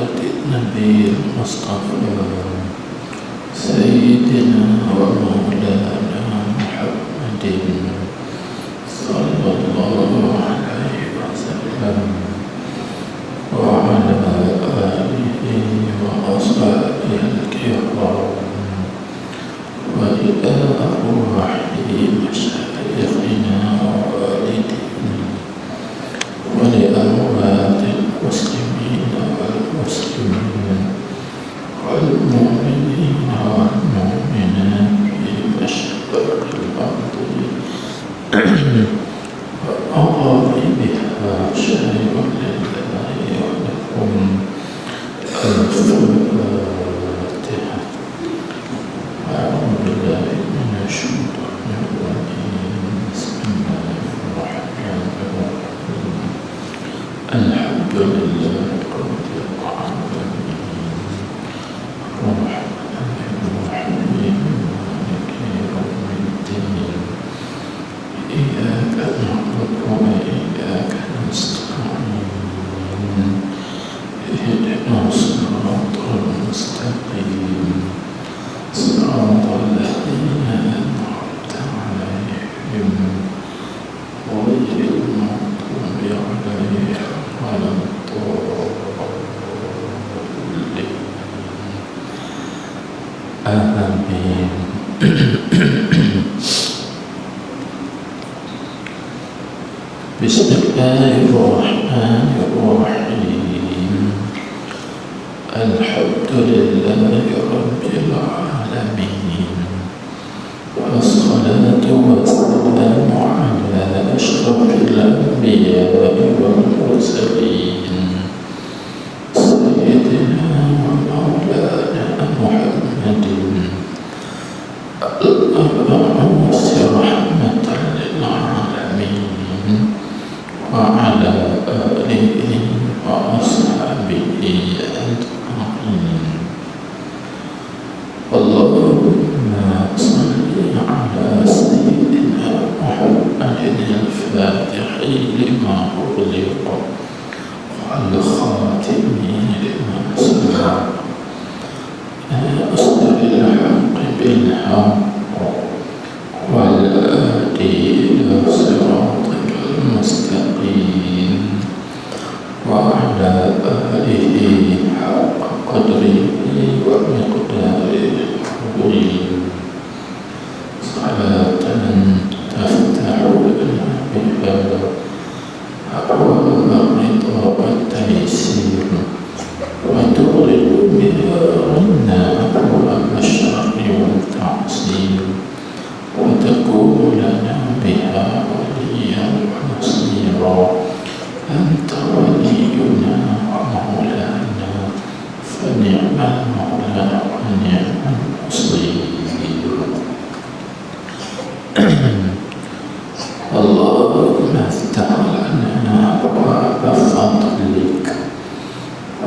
بركة النبي المصطفى سيدنا ومولانا محمد صلى الله عليه وسلم وعلى آله وأصحابه الكرام وإلى أرواح مشايخنا ووالدينا ولأموات المسلمين والمسلمين والمؤمنين والمؤمنات في مشارق الأرض ومغاربها شهر لله ولكم الفاتحة. أعوذ بالله من الشيطان الرجيم. بسم الله الرحمن الرحيم. الحمد لله رب العالمين الرحمن الرحيم مالك يوم الدين إياك نعبد وإياك نستعين اهدنا الصراط المستقيم صراط الذين أنعمت عليهم غير المغضوب عليهم ولا الضالين آمين. بسم الله الرحمن الرحيم. الحمد لله رب العالمين والصلاة والسلام على أشرف الأنبياء والمرسلين سيدنا ومولانا محمد المبعوث رحمة للعالمين وعلى آله وأصحابه أجمعين. اللهم صل على سيدنا محمد الفاتح لما أغلق والخاتم لما سبق ناصر الحق بالحق والهادي إلى صراطك المستقيم وعلى آله حق قدره ومقداره العظيم. صلاة تفتح لنا بها أبواب الرضا والتيسير وتغلق بها عنا أبواب الشر والتعصير وتكون لنا بها وليا ونصيرا. أنت ولينا ومولانا فنعم المولى ونعم النصير. اللهم افتح لنا أبواب فضلك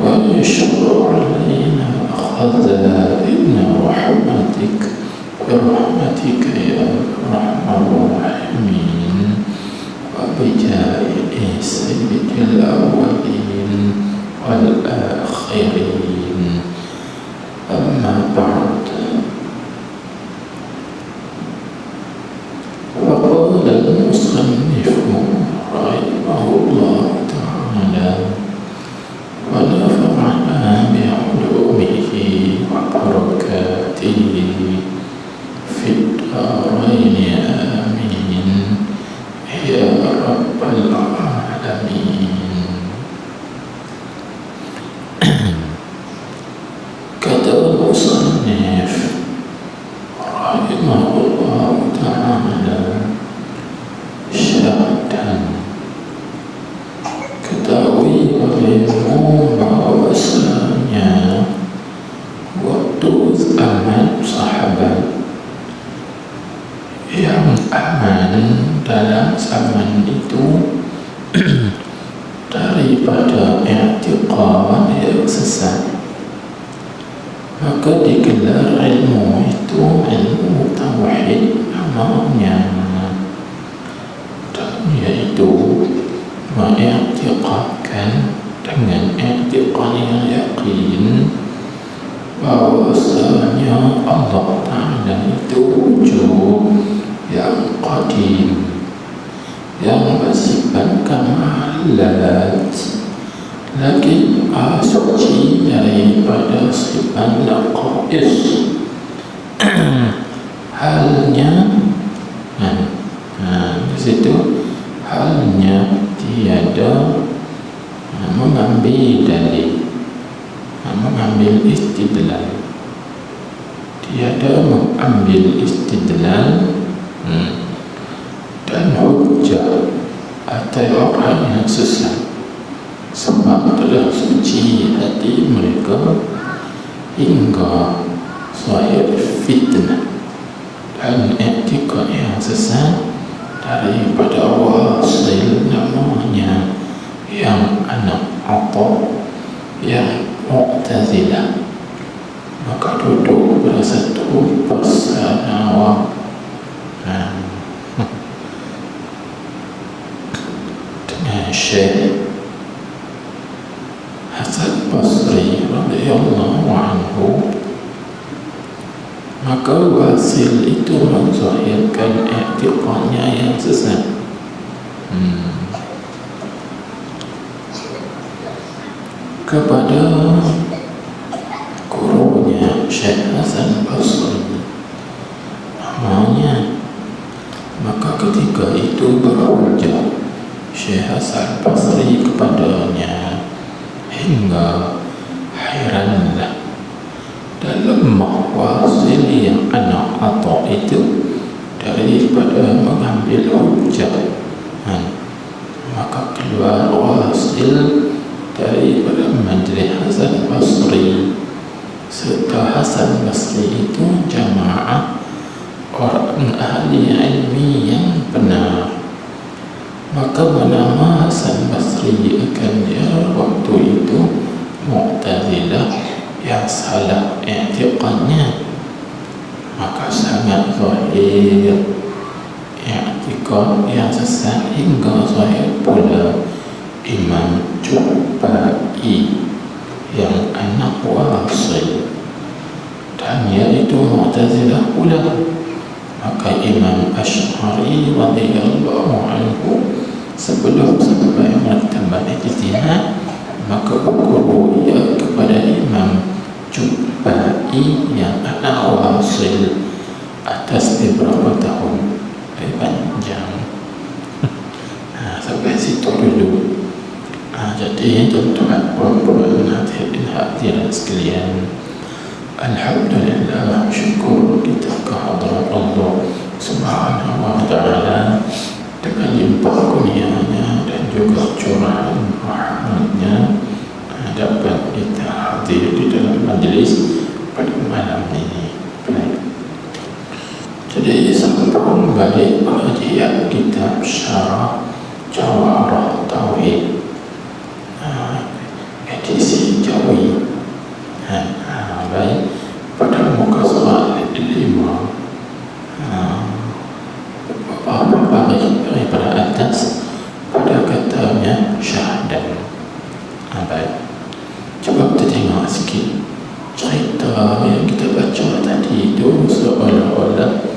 واشر علينا خزائن رحمتك برحمتك يا أرحم الراحمين وبجاه سيد الأولين والآخرين. أما بعد، فقال المصنف رحمه الله تعالى ونفعنا بعلومه وبركاته في الدارين آمين يا رب العالمين. كتب المصنف رحمه الله تعالى شرحا ketahui olehmu bahwasanya waktu zaman sahabat yang aman dalam zaman itu daripada i'tiqad yang sesat, maka digelar ilmu itu ilmu tauhid namanya, dan yaitu mengiktikadkan dengan i'tiqad yang yakin bahwasanya Allah Ta'ala itu wujud yang qadim, yang bersifat kamalat, lagi suci daripada sifat naqais. Halnya di situ halnya tiada mengambil dalil, mengambil istidlal, tiada mengambil istidlal dan hujjah atas orang yang sesat, sebab telah suci hati mereka hingga zahir fitnah dan i'tiqad yang sesat daripada wasil namanya yang anak atau yang Mu'tazilah. Maka duduk bersatu bersama dengan Syekh Hasan Basri radhiyallahu anhu. Maka wasil itu menzahirkan i'tiqadnya yang sesat. Kepada gurunya Syekh Hasan Basri namanya. Maka ketika itu berhujjah Syekh Hasan Basri kepadanya hingga hairanlah dalam wasil yang anak atau itu daripada mengambil hujjah. Maka keluar wasil daripada majlis Hasan Basri, serta Hasan Basri itu jamaah orang ahli ilmi yang benar. Maka bernama Hasan Basri akan dia waktu itu Mu'tazilah yang salah i'tiqadnya. Maka sangat zahir i'tiqad yang sesat hingga zahir pula Imam Jubai yang anak wasil, dan iaitu Mu'tazilah pula. Maka Imam Asy'ari radhiyallahu anhu sebelum sampai martabat ijtihad, maka berguru ia kepada Imam Jubai yang anak wasil atas beberapa tahun panjang. Sampai situ dulu. Jadi tuan-tuan puan-puan hadirin sekalian, alhamdulillah, syukur kita kehadrat Allah Subhanahu wa ta'ala dengan limpah kurnianya dan juga curahan rahmatnya dapat kita hadir di dalam majlis pada malam ini. Baik. Jadi sambung balik pengajian kitab Syarah Jawharah Tauhid edisi Jawi. Baik, pada muka surat 5 daripada atas pada katanya syahadat. Baik, coba kita tengok sikit cerita yang kita baca tadi itu, seolah-olah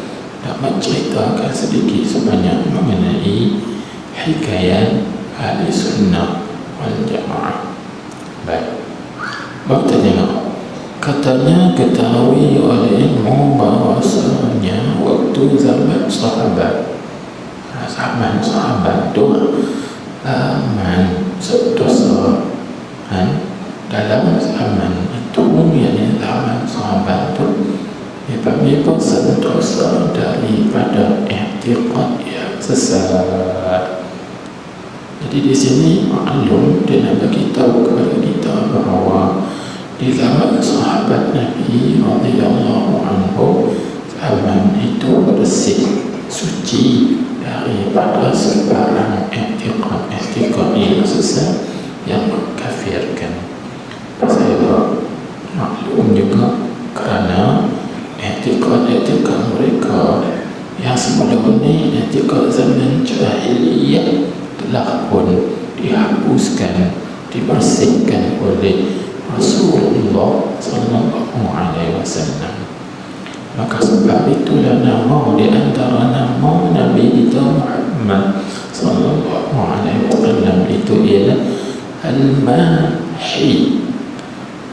nak menceritakan sedikit sebanyak mengenai hikayat ahli sunnah wal jamaah. Baik, kita tengok. Katanya ketahui oleh ilmu bahwasanya waktu zaman sahabat itu zaman sedosa, dalam zaman itu, yakni zaman sahabat itu mereka sedosa daripada i'tiqad yang sesat. Jadi di sini maklum dia nak bagi tahu kepada kita bahawa di zaman sahabat Nabi radhiyallahu anhu, zaman itu bersih, suci daripada sebarang i'tiqad yang sesat yang mengkafirkan. Saya maklum juga kerana i'tiqad mereka yang sebelum ini, i'tiqad zaman jahiliyah, telah pun dihapuskan dibersihkan oleh Rasulullah sallallahu alaihi wasallam. Maka sebab itulah nama di antara nama Nabi kita Muhammad sallallahu alaihi wasallam itu ialah Al-Mahi.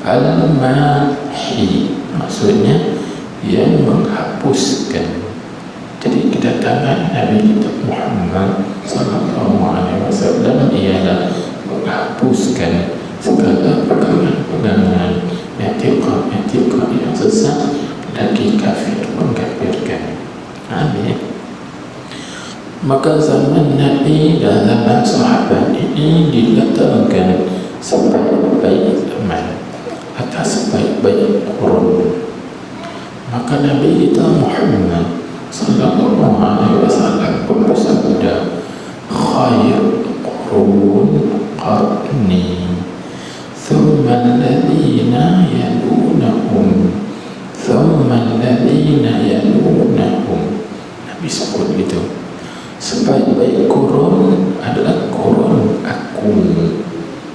Al-Mahi maksudnya yang menghapuskan. Jadi kedatangan Nabi kita Muhammad sallallahu alaihi wasallam ialah menghapuskan segala pegangan-pegangan etika yang sesat lagi kafir mengkafirkan. Amin. Maka zaman Nabi dan zaman sahabat ini dikatakan sebaik-baik zaman atas sebaik-baik qurun. Maka Nabi kita Muhammad sallallahu alaihi wasallam bersabda, khair qurun qarni thumma alladhina yalunahum thumma alladhina yalunahum. Nabi sebut gitu, sebaik-baik kurun adalah kurun aku,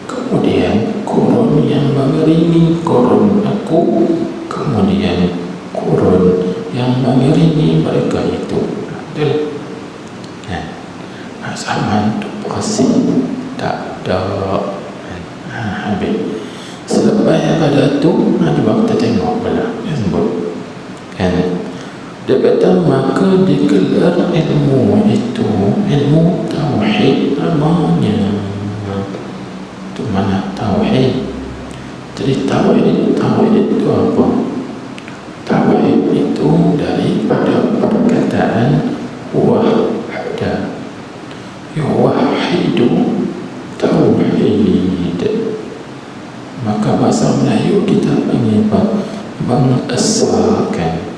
kemudian kurun yang mengiringi kurun aku, kemudian kurun yang mengiringi mereka itu. Betul? Nah, zaman tu pasti tak ada. Habis selepas pada tu ada waktu tengok pula dia sebut kan, dia kata maka dikelar ilmu itu ilmu tauhid namanya. Itu mana tauhid? Jadi tauhid itu apa? Tauhid itu daripada perkataan wahda, yuwahidu tauhid. Maka bahasa Melayu kita panggil mengesahkan.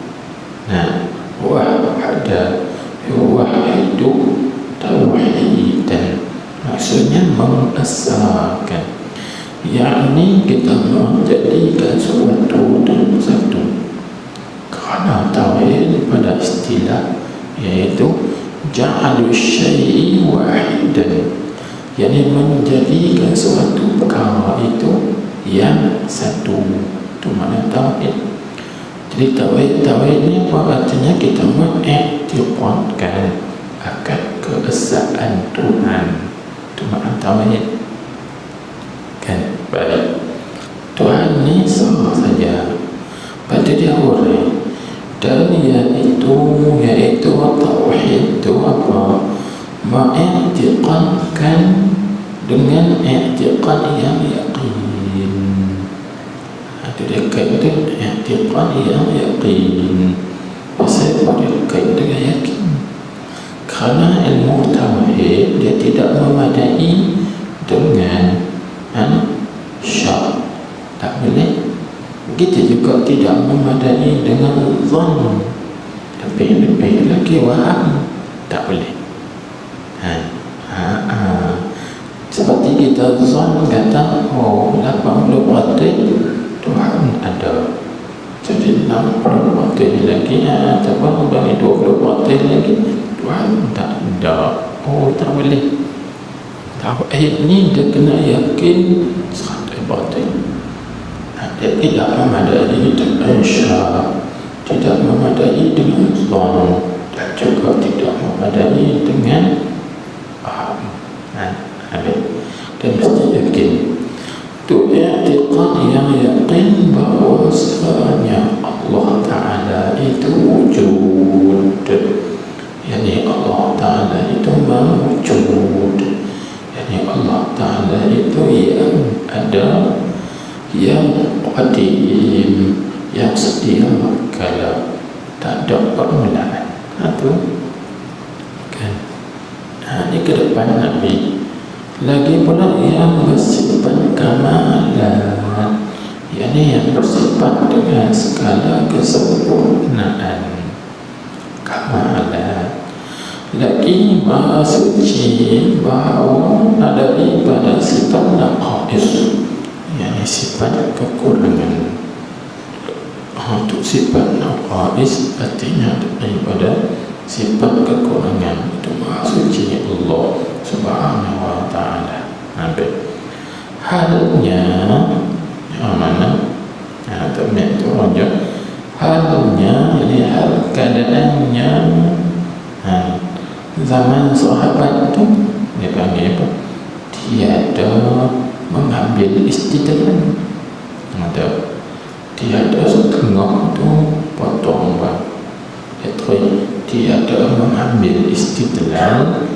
Nah, wahda yuwahidu tauhidan maksudnya mengesahkan, yakni kita menjadikan suatu dan satu. Kerana tauhid pada istilah iaitu ja'alu syai'i wahidan, yakni menjadikan suatu perkara itu yang satu. Itu makna tauhid. Jadi tauhid ni apa artinya? Kita mengiktirafkan akan keesaan Tuhan. Itu makna tauhid kan. Baik, Tuhan ni sama saja pada dia orang, dan iaitu tauhid itu apa? Mengiktirafkan dengan i'tiqad yang yakin. Itu dia kait itu i'tiqad yang yakin. Saya boleh kait dengan yakin. Kerana ilmu tauhid dia tidak memadai dengan syak, tak boleh. Begitu juga tidak memadai dengan zon, lebih lagi waham, tak boleh. Seperti kita zon kata 80% Tuhan ada, jadi 60% lagi ataupun bagi 20% lagi Tuhan tak ada. Tak boleh. Tauhid ni dia kena yakin 100%. Dia tidak memadai dengan syak, tidak memadai dengan zon, dan juga tidak memadai dengan faham. Dan mesti yakin. Itu i'tiqad yang yakin bahawasanya Allah Ta'ala itu wujud, yakni Allah Ta'ala itu mewujud, yakni Allah Ta'ala itu yang ada, yang qadim, yang sedia kala, tak ada permulaan. Itu kan. Ini ke depan Nabi lagi pula yang bersifat kamalan, yakni yang bersifat dengan segala kesempurnaan, kamalan. Lagi Maha Suci bahawa ada pada sifat naqais, yakni sifat kekurangan. Untuk sifat naqais artinya daripada sifat kekurangan. Itu Maha Suci Allah Subhanahu wa ta'ala. halnya yang mana termek itu raja halnya ini hal keadaannya zaman sahabat itu dia panggil apa? Tiada mengambil istidlal, ada tiada setengah tu potong bang, itu tiada mengambil istidlal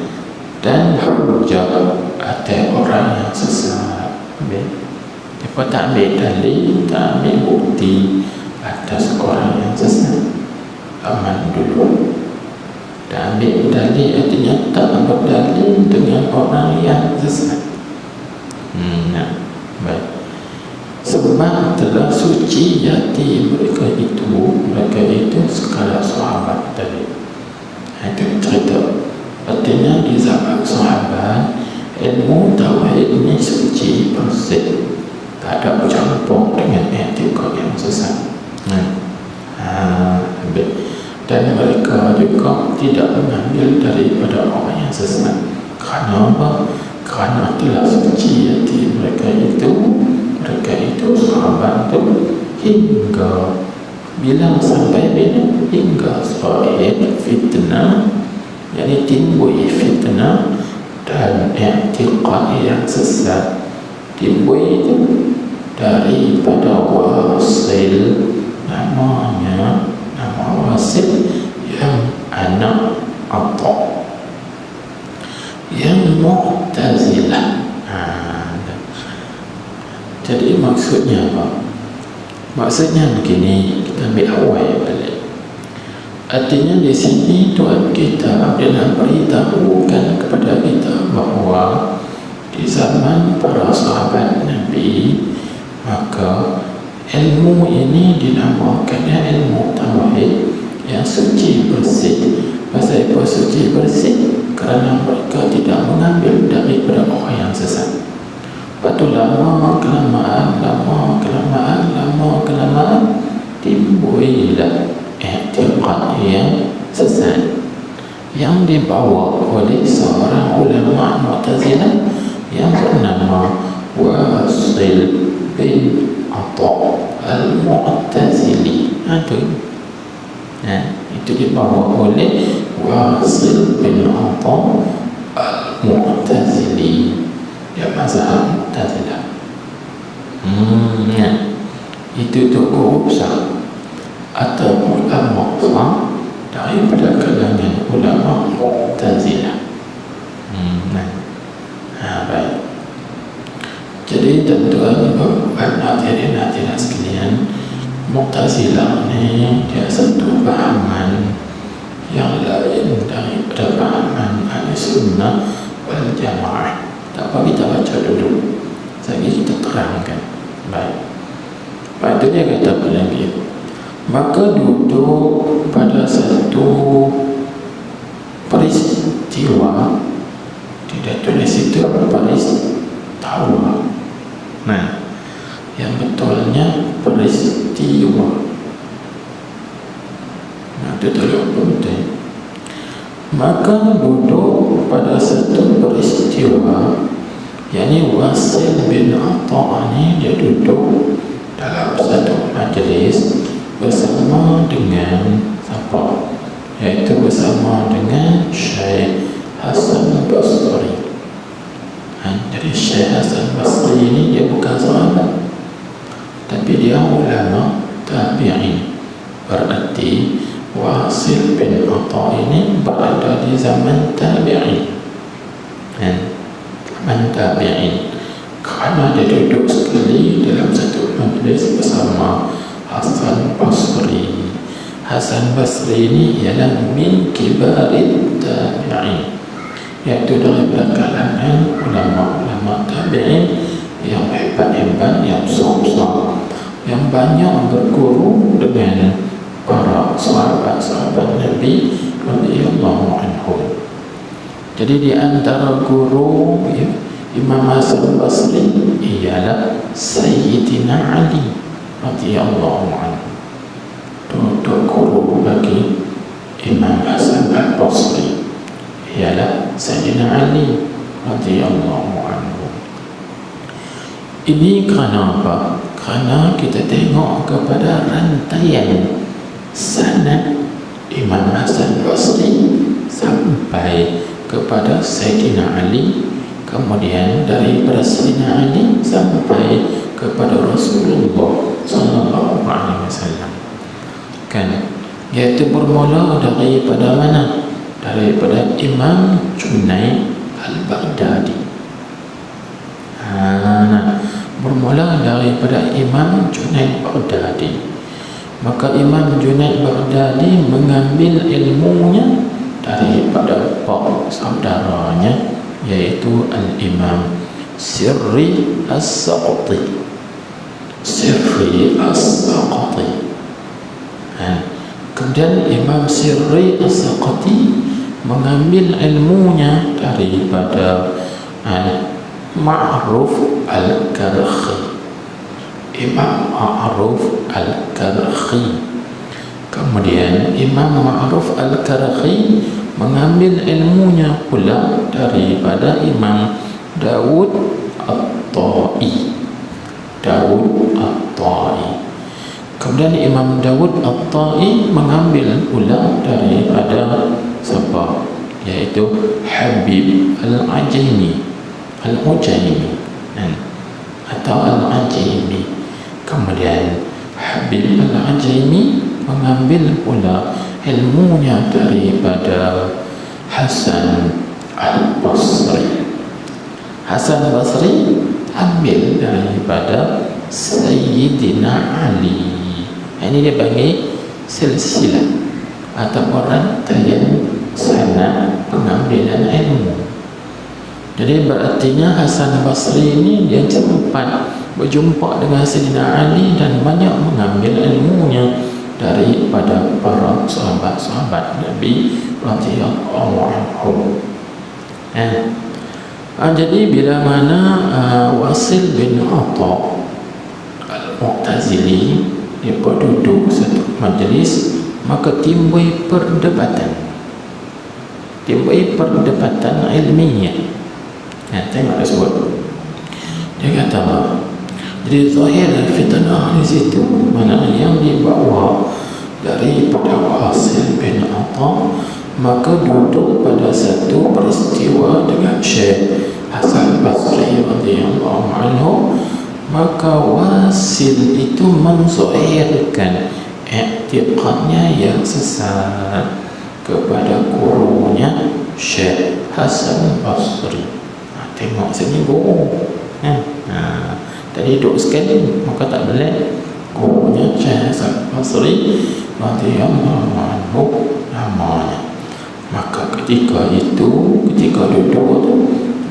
dan hujah atas orang yang sesat. Dia tak ambil dalil, tak ambil bukti atas orang yang sesat. Aman dulu. Dan ambil dalil artinya tak berdalil dengan orang yang sesat. Baik. Sebab telah suci hati mereka itu sekala sahabat tadi. Itu cerita. Artinya di zaman sahabat ilmu tauhid ini suci bersih, tak ada bercampur dengan etika yang sesat. Dan mereka juga tidak mengambil daripada orang yang sesat. Kerana apa? Kerana telah suci hati mereka itu sahabat itu hingga bila sampai hingga sahih fitnah, yakni timbul fitnah dan i'tiqad yang sesat timbul itu daripada Wasil, nama Wasil yang anak Atha yang Mu'tazilah. Jadi maksudnya apa? Maksudnya begini, kita ambil awal balik. Artinya di sini Tuhan kita telah beritahukan kepada kita bahawa di zaman para sahabat Nabi, maka ilmu ini dinamakan ilmu tauhid yang suci bersih. Pasal apa suci bersih? Kerana mereka tidak mengambil daripada orang yang sesat. Lepas lama kelamaan timbullah i'tiqad yang sesat yang dibawa oleh seorang ulama Mu'tazilah yang bernama Wasil bin Atha al-Mu'tazili. Itu dibawa oleh Wasil bin Atha al-Mu'tazili, dia mazhab Mu'tazilah. Itu guru besar atau ulama besar daripada kalangan ulama Mu'tazilah. Baik. Jadi tuan-tuan hadirin sekalian, Mu'tazilah ni dia satu pahaman yang lain daripada pahaman Ahlussunnah wal Jamaah. Tak apa, kita baca dulu, lagi kita terangkan. Baik. Lepas itu dia kata apa lagi? Maka duduk pada satu peristiwa, tidak tulis itu peristiwa. Yang betulnya peristiwa. Itu tak ada apa betul. Maka duduk pada satu peristiwa, yakni Wasil bin Atha ini dia duduk dalam satu majlis bersama dengan siapa? Iaitu bersama dengan Syekh Hasan Basri. Jadi Syekh Hasan Basri ini dia bukan sahabat, tapi dia ulama tabi'in. Berarti Wasil bin Atha ini berada di zaman tabi'in. Zaman tabi'in. Kerana dia duduk sekali dalam satu majlis bersama Hasan Basri. Hasan Basri ini ialah min kibarit tabi'in, iaitu daripada kalangan ulama-ulama tabi'in yang hebat-hebat, yang besar-besar, yang banyak berguru dengan para sahabat-sahabat Nabi radhiyallahu anhum. Jadi di antara guru Imam Hasan Basri ialah Sayyidina Ali radhiyallahu anhu. Dua guru bagi Imam Hasan Basri ialah Sayyidina Ali radhiyallahu anhu. Ini kerana apa? Kerana kita tengok kepada rantaian sanad Imam Hasan Basri sampai kepada Sayyidina Ali, kemudian daripada Sayyidina Ali sampai kepada Rasulullah sallallahu alaihi wasallam. Kan, iaitu bermula daripada mana? Daripada Imam Junaid Al-Baghdadi. Bermula daripada Imam Junaid Baghdadi. Maka Imam Junaid Baghdadi mengambil ilmunya daripada pak saudaranya, yaitu Al-Imam Sirri As-Saqati. Sirri As-Saqati. Kemudian Imam Sirri As-Saqati mengambil ilmunya daripada Ma'ruf Al-Karkhi. Imam Ma'ruf Al-Karkhi. Kemudian Imam Ma'ruf Al-Karkhi mengambil ilmunya pula daripada Imam Dawud At-Ta'i. Dawud At-Ta'i. Kemudian Imam Dawud At-Ta'i mengambil pula daripada siapa? Yaitu Habib Al-Ajaimi. Al-Ujaimi atau Al-Ajaimi. Kemudian Habib Al-Ajaimi mengambil pula ilmunya daripada Hasan Al-Basri. Hasan Basri ambil daripada Sayyidina Ali. Ini dia panggil silsilah atau rantaian sanad pengambilan ilmu. Jadi berartinya Hasan Basri ini dia sempat berjumpa dengan Sayyidina Ali dan banyak mengambil ilmunya daripada para sahabat-sahabat Nabi radhiyallahu anhum. Jadi bila mana Wasil bin Atha Al-Mu'tazili dia duduk satu majlis, maka timbul perdebatan ilmiah. Tengok dia sebut. Dia kata, jadi zahir fitnah di situ mana yang dibawa daripada Wasil bin Atha, maka duduk pada satu peristiwa dengan Syekh Hasan Basri radhiyallahu anhu. Maka Wasil itu menzahirkan i'tiqadnya yang sesat kepada gurunya Syekh Hasan Basri. Tengok sini guru. Tadi duduk sekali, maka tak boleh. Gurunya Syekh Hasan Basri radhiyallahu anhu namanya. Maka ketika duduk tu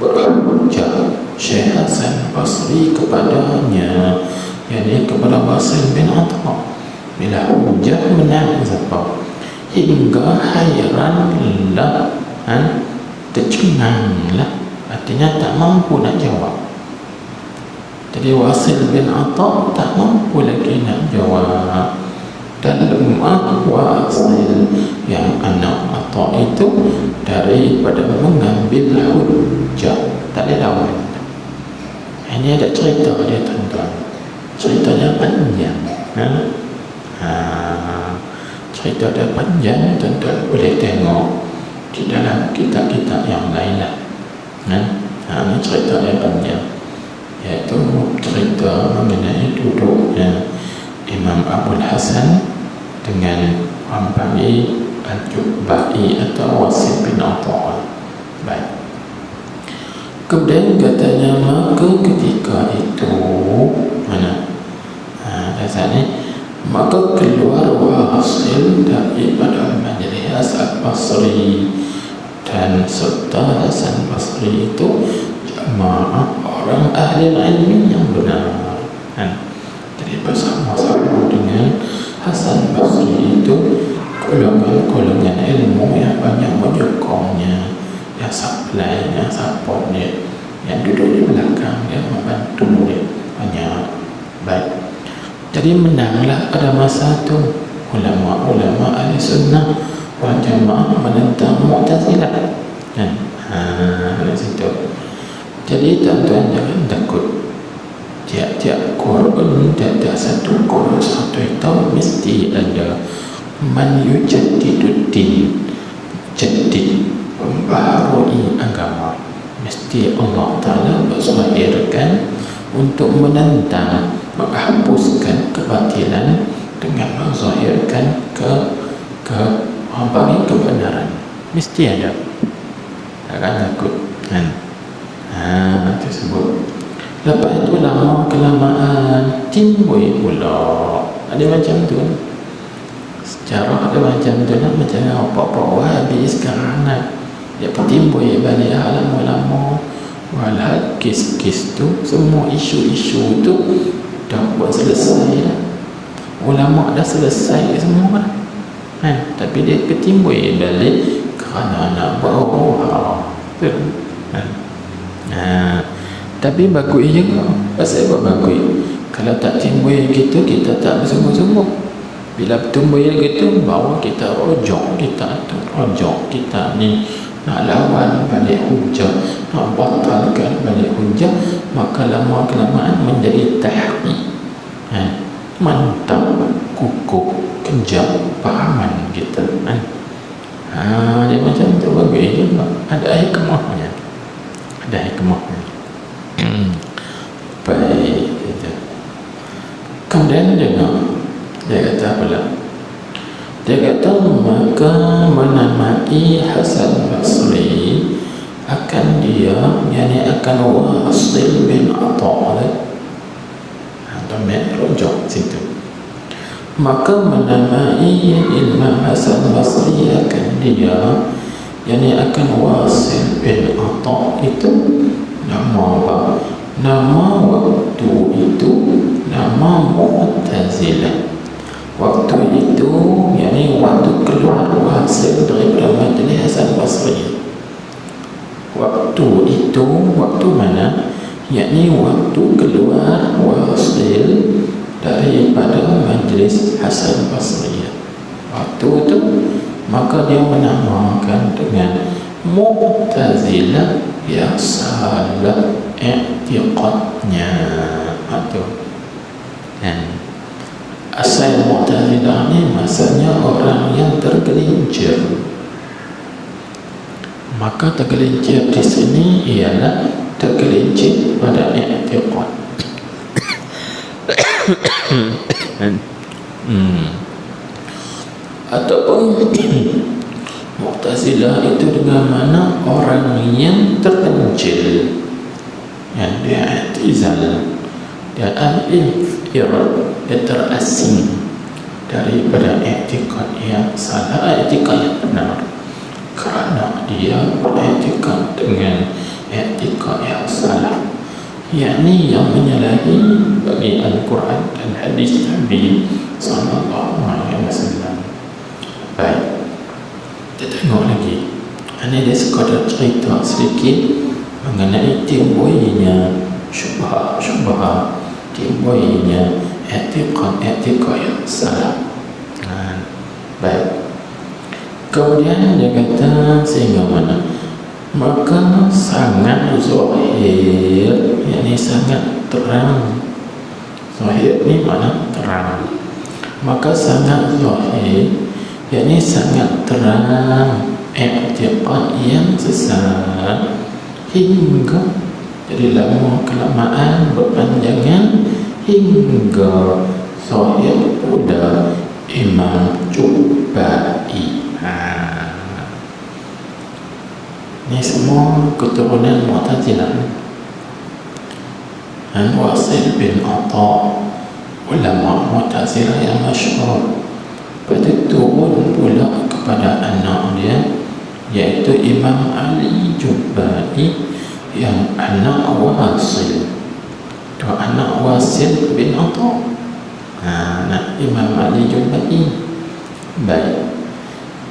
berhujjah Syekh Hasan Basri kepadanya, yakni kepada Wasil bin Atha. Bila hujjah menang siapa? Hingga hairanlah, tercenganglah. Artinya tak mampu nak jawab. Jadi Wasil bin Atha tak mampu lagi nak jawab. Dan lemah Wasil yang anak Atha itu daripada mengambil hujjah, tak ada lawan. Ini ada cerita dia tuan-tuan. Ceritanya panjang. Cerita dia panjang, tuan-tuan boleh tengok di dalam kitab-kitab yang lain lah. Ini cerita yang panjang, iaitu cerita mengenai duduknya Imam Abul Hasan dengan orang panggil Al-Jubai atau Wasil bin Atha. Baik. Kemudian katanya, maka ketika itu maka keluar Wasil daripada majlis Al-Basri, dan serta Hasan Basri itu jamaah orang ahli ilmi yang benar. Jadi bersama-sama dengan Hasan Basri itu golongan-golongan ilmu yang banyak menyokongnya, yang supply-nya, support-nya, yang duduk di belakang dia membantu dia banyak. Baik. Jadi menanglah pada masa itu ulama-ulama ahli sunnah wal jamaah menentang Mu'tazilah. Di situ. Jadi tuan-tuan jangan takut. tiap-tiap Quran, tiap-tiap satu Quran satu itu mesti ada man yujaddiduddin, jadid, membaharui agama. Mesti Allah Ta'ala berzahirkan untuk menentang, menghapuskan kebatilan dengan menzahirkan kebenaran. Mesti ada, takkan takut kan? Tersebut. Lepas itu lama kelamaan timbul pula ada macam tu. Sejarah ada macam tu nak, macam apa-apa Wahabi sekarang nak dia timbul balik lama-lama. Walau kes-kes tu, semua isu-isu tu dah buat selesai dah. Ulama dah selesai semua dah. Tapi dia ketimbul balik kerana nak bawa betul. Tapi bagus juga. Pasal apa bagus? Kalau tak timbul gitu, kita tak bersungguh-sungguh. Bila timbul gitu, bawa kita rojok, kita ni nak lawan balik hujah, nak batalkan balik hujah, maka lama-kelamaan menjadi tahqiq. Mantap, kukuh, kejam pahaman kita. Dia macam tu bagus juga. Ada hikmahnya. Baik. Kemudian dia kata pula, dia kata maka menamai Hasan Basri akan dia, yakni akan Wasil bin Atha. Atau rujuk situ. Maka menamai Imam Hasan Basri akan dia, yakni akan Wasil bin Atha itu nama apa? Nama waktu itu nama Mu'tazilah. Waktu itu, yakni waktu keluar Wasil daripada majlis Hasan Basri. Waktu itu, waktu mana? Yakni waktu keluar Wasil daripada majlis Hasan Basri. Waktu itu, maka dia menamakan dengan Mu'tazilah yang salah i'tiqadnya. Dan asal Mu'tazilah ni maksudnya orang yang tergelincir. Maka tergelincir di sini ialah tergelincir pada i'tiqad. Ataupun Mu'tazilah itu dengan mana orang yang terpencil, yang dia i'tizal, dia al-infirad, dia terasing daripada i'tiqad yang salah, i'tiqad yang benar, kerana dia beriktikad dengan i'tiqad yang salah, yakni yang menyalahi bagi Al-Quran dan hadis Nabi sallallahu alaihi wasallam. Baik, kita tengok lagi. Ini dia sekadar cerita sedikit mengenai timbulnya syubhat, timbulnya i'tiqad yang salah. Baik. Kemudian dia kata sehingga mana? Maka sangat zahir, yakni sangat terang. Zahir ni mana? Terang. Maka sangat zahir, yakni sangat terang i'tiqad yang sesat, hingga jadi lama kelamaan berpanjangan hingga zahir pula Imam Jubai. Ini semua keturunan Mu'tazilah. Wasil bin Atha, ulama Mu'tazilah yang masyhur. Pada turun pula kepada anak dia, iaitu Imam Ali Jubai, yang anak Wasil. Itu anak Wasil bin Atha, anak Imam Ali Jubai. Baik.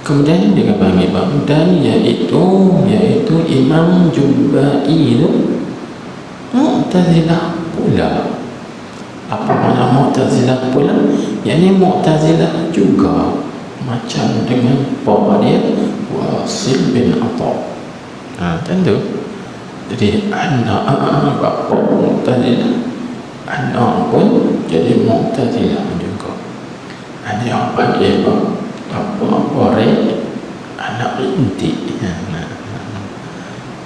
Kemudian dia panggil dan iaitu Imam Jubai itu Mu'tazilah pula. Apa makna Mu'tazilah pula? Yakni Mu'tazilah juga macam dengan bapa dia Wasil bin Atha. Tentu. Jadi anak bapa Mu'tazilah anak pun jadi Mu'tazilah juga. Ada yang panggil bapa borek, anak rintik.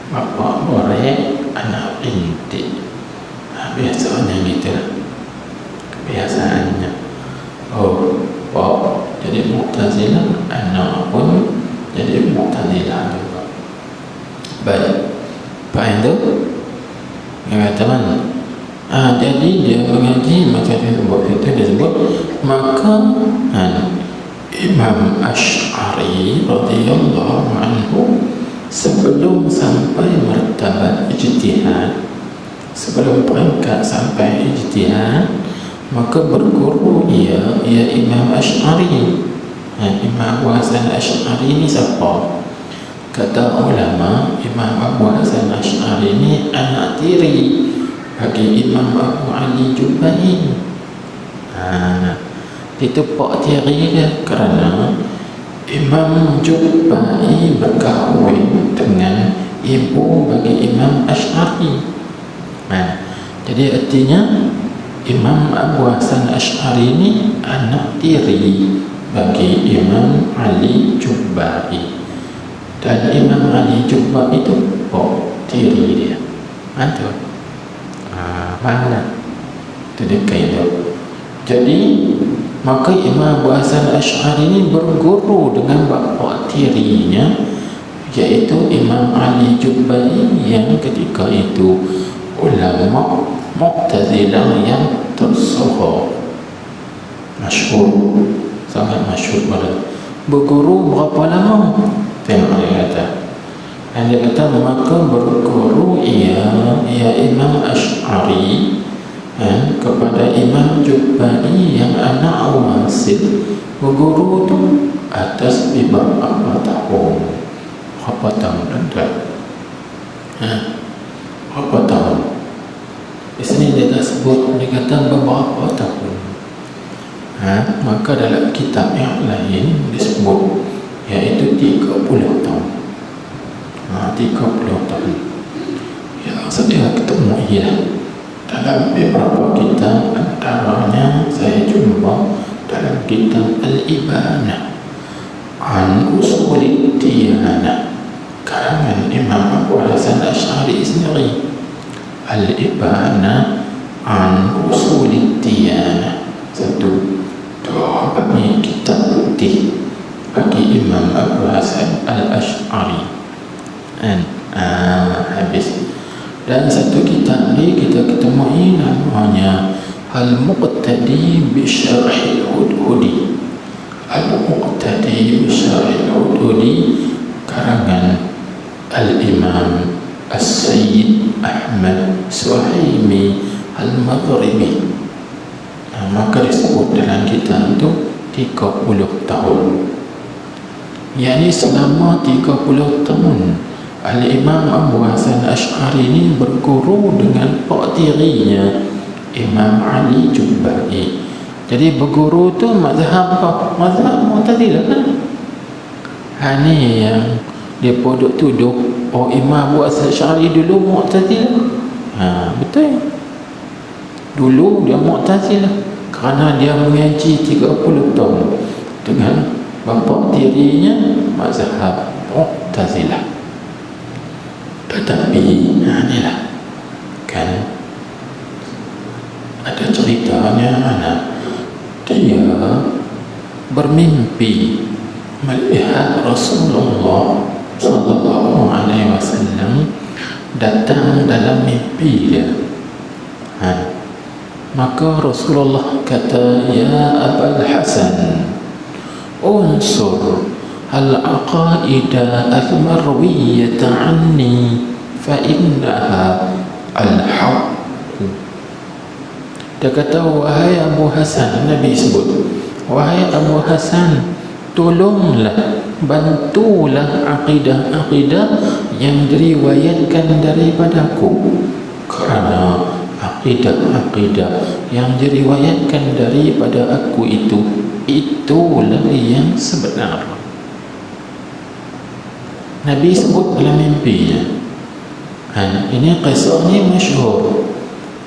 Bapa borek, anak rintik. Biasanya gitu lah. Kebiasaannya. Oh, bapa jadi Mu'tazilah, anak pun jadi Mu'tazilah juga. Baik. Pak itu yang kata mana? Jadi dia mengaji macam itu disebut maka Imam Asy'ari radhiyallahu anhu sebelum sampai martabat ijtihad, sebelum peringkat sampai ijtihad, maka berguru ia Imam Asy'ari. Imam Abu Hasan Asy'ari ini siapa? Kata ulama, Imam Abu Hasan Asy'ari ini anak tiri bagi Imam Abu Ali Jubai. Itu pak tiri dia kerana Imam Jubai berkahwin dengan ibu bagi Imam Asy'ari. Jadi artinya Imam Abu Hasan Asy'ari ini anak tiri bagi Imam Ali Jubai. Dan Imam Ali Jubai itu tiri dia. Mantul. Mana? Itu dia kaidah. Jadi maka Imam Abu Hasan Asy'ari ini berguru dengan bapa tirinya, iaitu Imam Ali Jubai yang ketika itu ulama Mu'tazilah yang tersohor, masyhur, sangat masyhur banget. Berguru berapa lama? Tengok dia kata. Dan dia kata maka berguru ia Imam Asy'ari kepada Imam Jubai yang anak Wasil. Berguru tu atas beberapa tahun. Berapa tahun tuan-tuan? Berapa tahun? Di sini dia tak sebut, dia kata beberapa tahun. Maka dalam kitab yang lain disebut iaitu 30 tahun. 30 tahun. Ya, saya ketemu ia dalam beberapa kitab, antaranya saya jumpa dalam kitab Al-Ibanah an Usul Diyanah karangan Imam Abu Hasan Asy'ari sendiri. Al-Ibanah an Usul Diyanah, satu dua bagi kitab putih bagi Imam Abu Hasan Al-Asy'ari. Habis. Dan satu kitab ni kita ketemui namanya Al-Muqtadi bi Syarh Al-Hudhudi. Al-Muqtadi bi Syarh Al-Hudhudi karangan Al-Imam As-Sayyid Ahmad Suhaimi Al-Maghribi. Maka disebut dalam kitab itu 30 tahun. Yani selama 30 tahun Al-Imam Abu Hasan Asy'ari ini berguru dengan pak tirinya Imam Ali Jubai. Jadi berguru tu mazhab apa? Mazhab Mu'tazilah kan? Ni yang dia podok tuduh Imam Abu Hasan Asy'ari dulu Mu'tazilah. Betul. Dulu dia Mu'tazilah kerana dia mengaji 30 tahun dengan bapa tirinya mazhab Mu'tazilah. Tetapi inilah kan ada ceritanya mana dia bermimpi melihat Rasulullah sallallahu alaihi wasallam datang dalam mimpi dia. Maka Rasulullah kata, ya Abul Hasan, unsur al-aqaida al-marwiyata anni fa innaha al-haq. Dia kata, wahai Abu Hasan, Nabi sebut, wahai Abu Hasan, tolonglah, bantulah akidah-akidah yang diriwayatkan daripadaku, kerana akidah-akidah yang diriwayatkan daripada aku itulah yang sebenar. Nabi sebut dalam mimpinya. Ini kisah ni masyhur.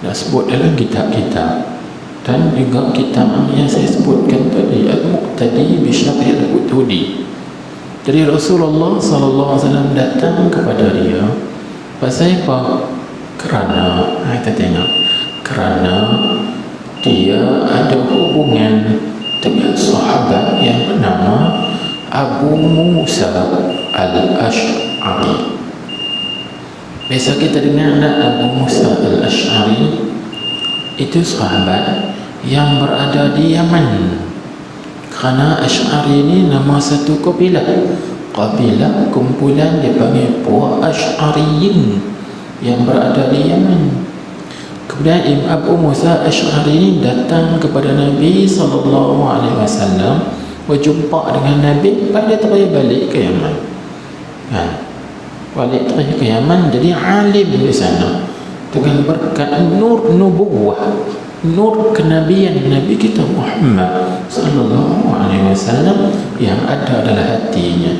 dah sebut dalam kitab-kitab, dan juga kitab yang saya sebutkan tadi, Al-Muqtadi bi Syarh Al-Udhudi. Jadi Rasulullah SAW datang kepada dia pasal apa? Kerana kita tengok, kerana dia ada hubungan dengan sahabat yang bernama Abu Musa Al-Ash'ari. Biasa kita dengar Abu Musa Al-Ash'ari itu sahabat yang berada di Yaman. Kerana Ash'ari ini nama satu kabilah kumpulan dipanggil puak Ash'ariyin yang berada di Yaman. Kemudian Abu Musa Ash'ari ini datang kepada Nabi SAW, berjumpa dengan Nabi pada terakhir balik ke Yaman. Balik terakhir ke Yaman, jadi alim di sana dengan berkat nur nubuwah, nur kenabian Nabi kita Muhammad sallallahu alaihi wasallam yang ada dalam hatinya.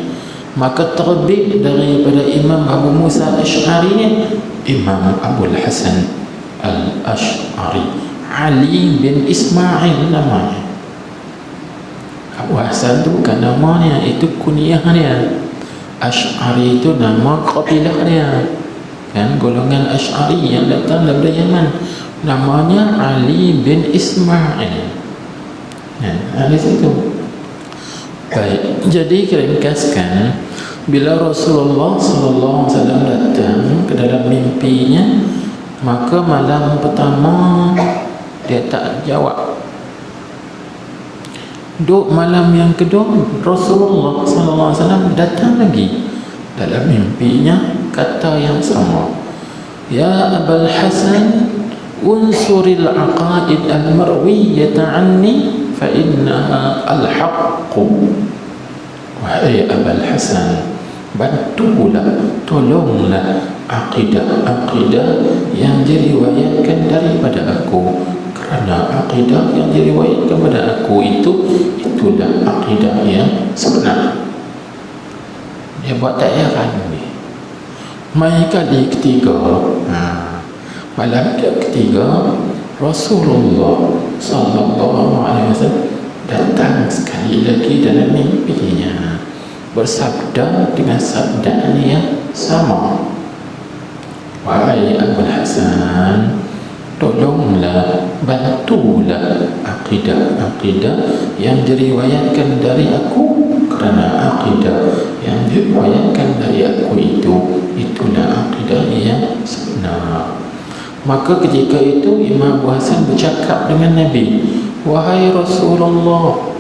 Maka terbit daripada Imam Abu Musa Al-Ash'ari ini Imam Abul Hasan Al-Ash'ari, Ali bin Ismail namanya. Abu Hasan itu bukan namanya, itu kunyah dia. Ash'ari itu nama kabilah dia, kan, golongan Ash'ari yang datang dari Yaman, namanya Ali bin Ismail. Di situ. Baik, jadi ringkaskan, bila Rasulullah SAW datang ke dalam mimpinya, maka malam pertama dia tak jawab. Duk malam yang kedua, Rasulullah SAW datang lagi dalam mimpinya, kata yang sama, ya Abul Hasan, unsuril aqaid al-marwiyata anni fa innaha al-haqq. Wahai Abul Hasan, bantulah, tolonglah akidah-akidah yang diriwayatkan daripada aku, kerana akidah yang diriwayatkan kepada aku itulah akidah yang sebenar. Dia buat tak heran ni. Mai kali ketiga, malam ketiga, Rasulullah SAW datang sekali lagi dalam mimpinya, bersabda dengan sabdaan yang sama, wahai Abul Hasan, tolonglah, bantulah akidah-akidah yang diriwayatkan dari aku, kerana akidah yang diriwayatkan dari aku itulah akidah yang sebenar. Maka ketika itu Imam Abu Hasan bercakap dengan Nabi, wahai Rasulullah,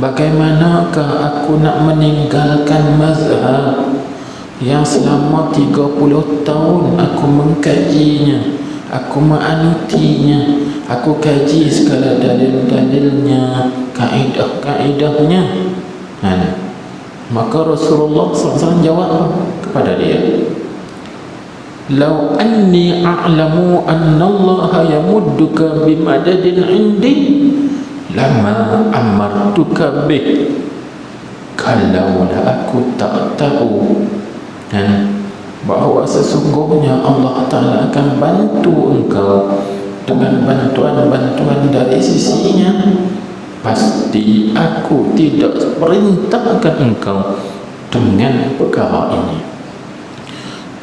bagaimanakah aku nak meninggalkan mazhab yang selama 30 tahun aku mengkajinya, aku menganutinya, aku kaji segala dalil-dalilnya, kaedah-kaedahnya. Maka Rasulullah SAW jawab kepada dia, lau anni a'lamu anna Allah yamudduka bimadadin indi lama amartuka bih. Kalaulah aku tak tahu bahawa sesungguhnya Allah Ta'ala akan bantu engkau dengan bantuan-bantuan dari sisinya, pasti aku tidak perintahkan engkau dengan perkara ini.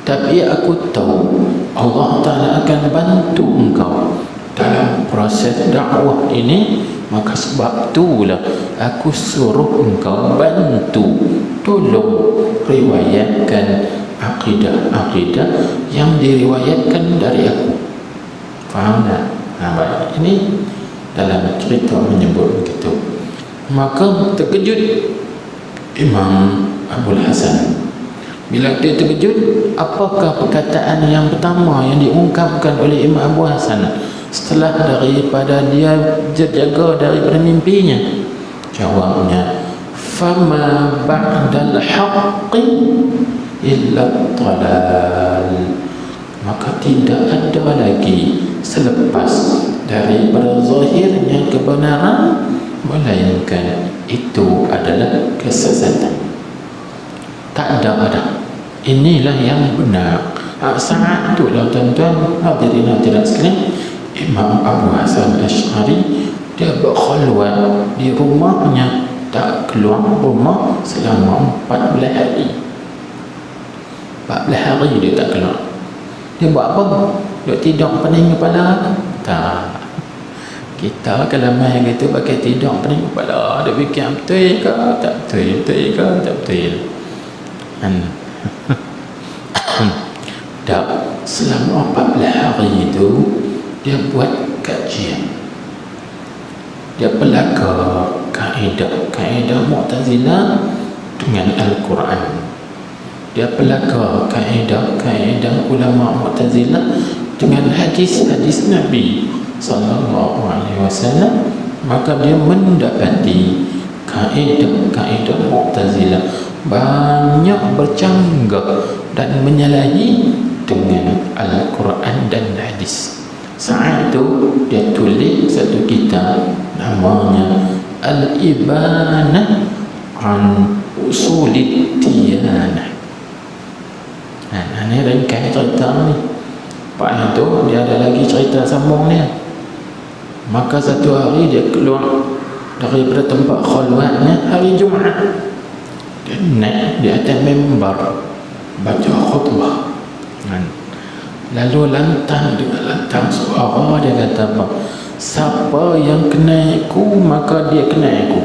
Tapi aku tahu Allah Ta'ala akan bantu engkau dalam proses dakwah ini, maka sebab itulah aku suruh engkau bantu, tolong riwayatkan akidah-akidah yang diriwayatkan dari aku. Faham tak? Baik. Ini dalam cerita menyebut begitu. Maka terkejut Imam Abul Hasan. Bila dia terkejut, apakah perkataan yang pertama yang diungkapkan oleh Imam Abu Hasan setelah daripada dia terjaga daripada mimpinya? Jawabnya, fama ba'dal haqqi illa dhalal. Maka tidak ada lagi selepas daripada zahirnya kebenaran, melainkan itu adalah kesesatan. Tak ada. Inilah yang benar. Saat itulah tuan-tuan hadirin hadirat sekalian, Imam Abu Hasan Asy'ari dia berkhulwat di rumahnya, tak keluar rumah selama 14 hari. 14 hari dia tak keluar. Dia buat apa? Dia tidur pening kepala? Tak. Kita kalau main gitu pakai tidur pening kepala, dia fikir betul ke tak betul, betul ke tak betul. Tak. Selama 14 hari itu dia buat kajian. Dia pelakar kaedah Mu'tazilah dengan Al-Quran. Dia pelakar kaedah ulama Mu'tazilah dengan hadis-hadis Nabi sallallahu alaihi wasallam. Maka dia mendapati kaedah Mu'tazilah banyak bercanggah dan menyalahi dengan Al-Quran dan hadis. Saat itu dia tulis satu kitab namanya Al-Ibanah an Usulid Diyanah. Ini ringkas cerita ni. Pak itu dia ada lagi cerita sambung ni. Maka satu hari dia keluar daripada tempat khulwatnya hari Jumaat. Dia naik di atas mimbar baca khutbah. Lalu lantang suara dia kata apa? Siapa yang kenal aku maka dia kenal aku.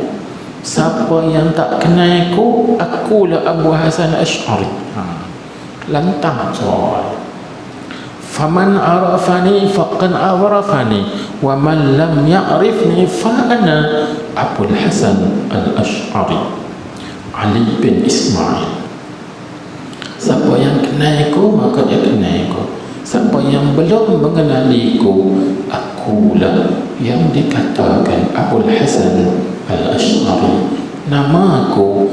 Siapa yang tak kenal aku, akulah Abu Hasan Asy'ari. Lantang suara. Faman arafani faqad arafani wa man lam ya'rifni fa ana Abu Hasan Al-Asy'ari Ali bin Ismail. Siapa yang kenal aku maka dia kenal aku. Siapa yang belum mengenaliku, akulah yang dikatakan Abu Hasan Al-Asy'ari. Nama aku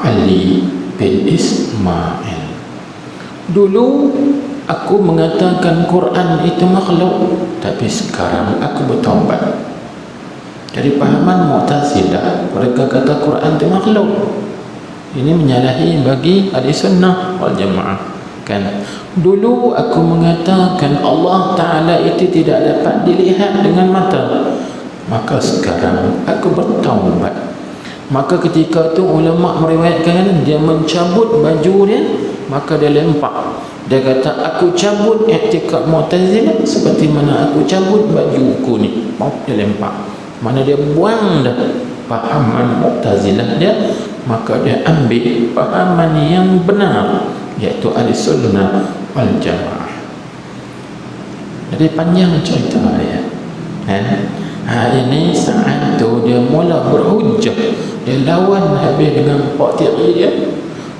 Ali bin Ismail. Dulu aku mengatakan Quran itu makhluk, tapi sekarang aku bertaubat dari pahaman Mu'tazilah. Mereka kata Quran itu makhluk. Ini menyalahi bagi ahli sunnah wal jamaah. Kan dulu aku mengatakan Allah Ta'ala itu tidak dapat dilihat dengan mata, maka sekarang aku bertaubat. Maka ketika itu ulama meriwayatkan dia mencabut baju dia, maka dia lempak. Dia kata aku cabut i'tikad Mu'tazilah seperti mana aku cabut bajuku ni. Dia lempak. Mana dia buang dah pahaman Mu'tazilah dia, maka dia ambil pahaman yang benar, iaitu ahli sunnah wal jamaah. Jadi panjang cerita dia. Ini saat tu dia mula berhujah. Dia lawan habis dengan pak tiri dia.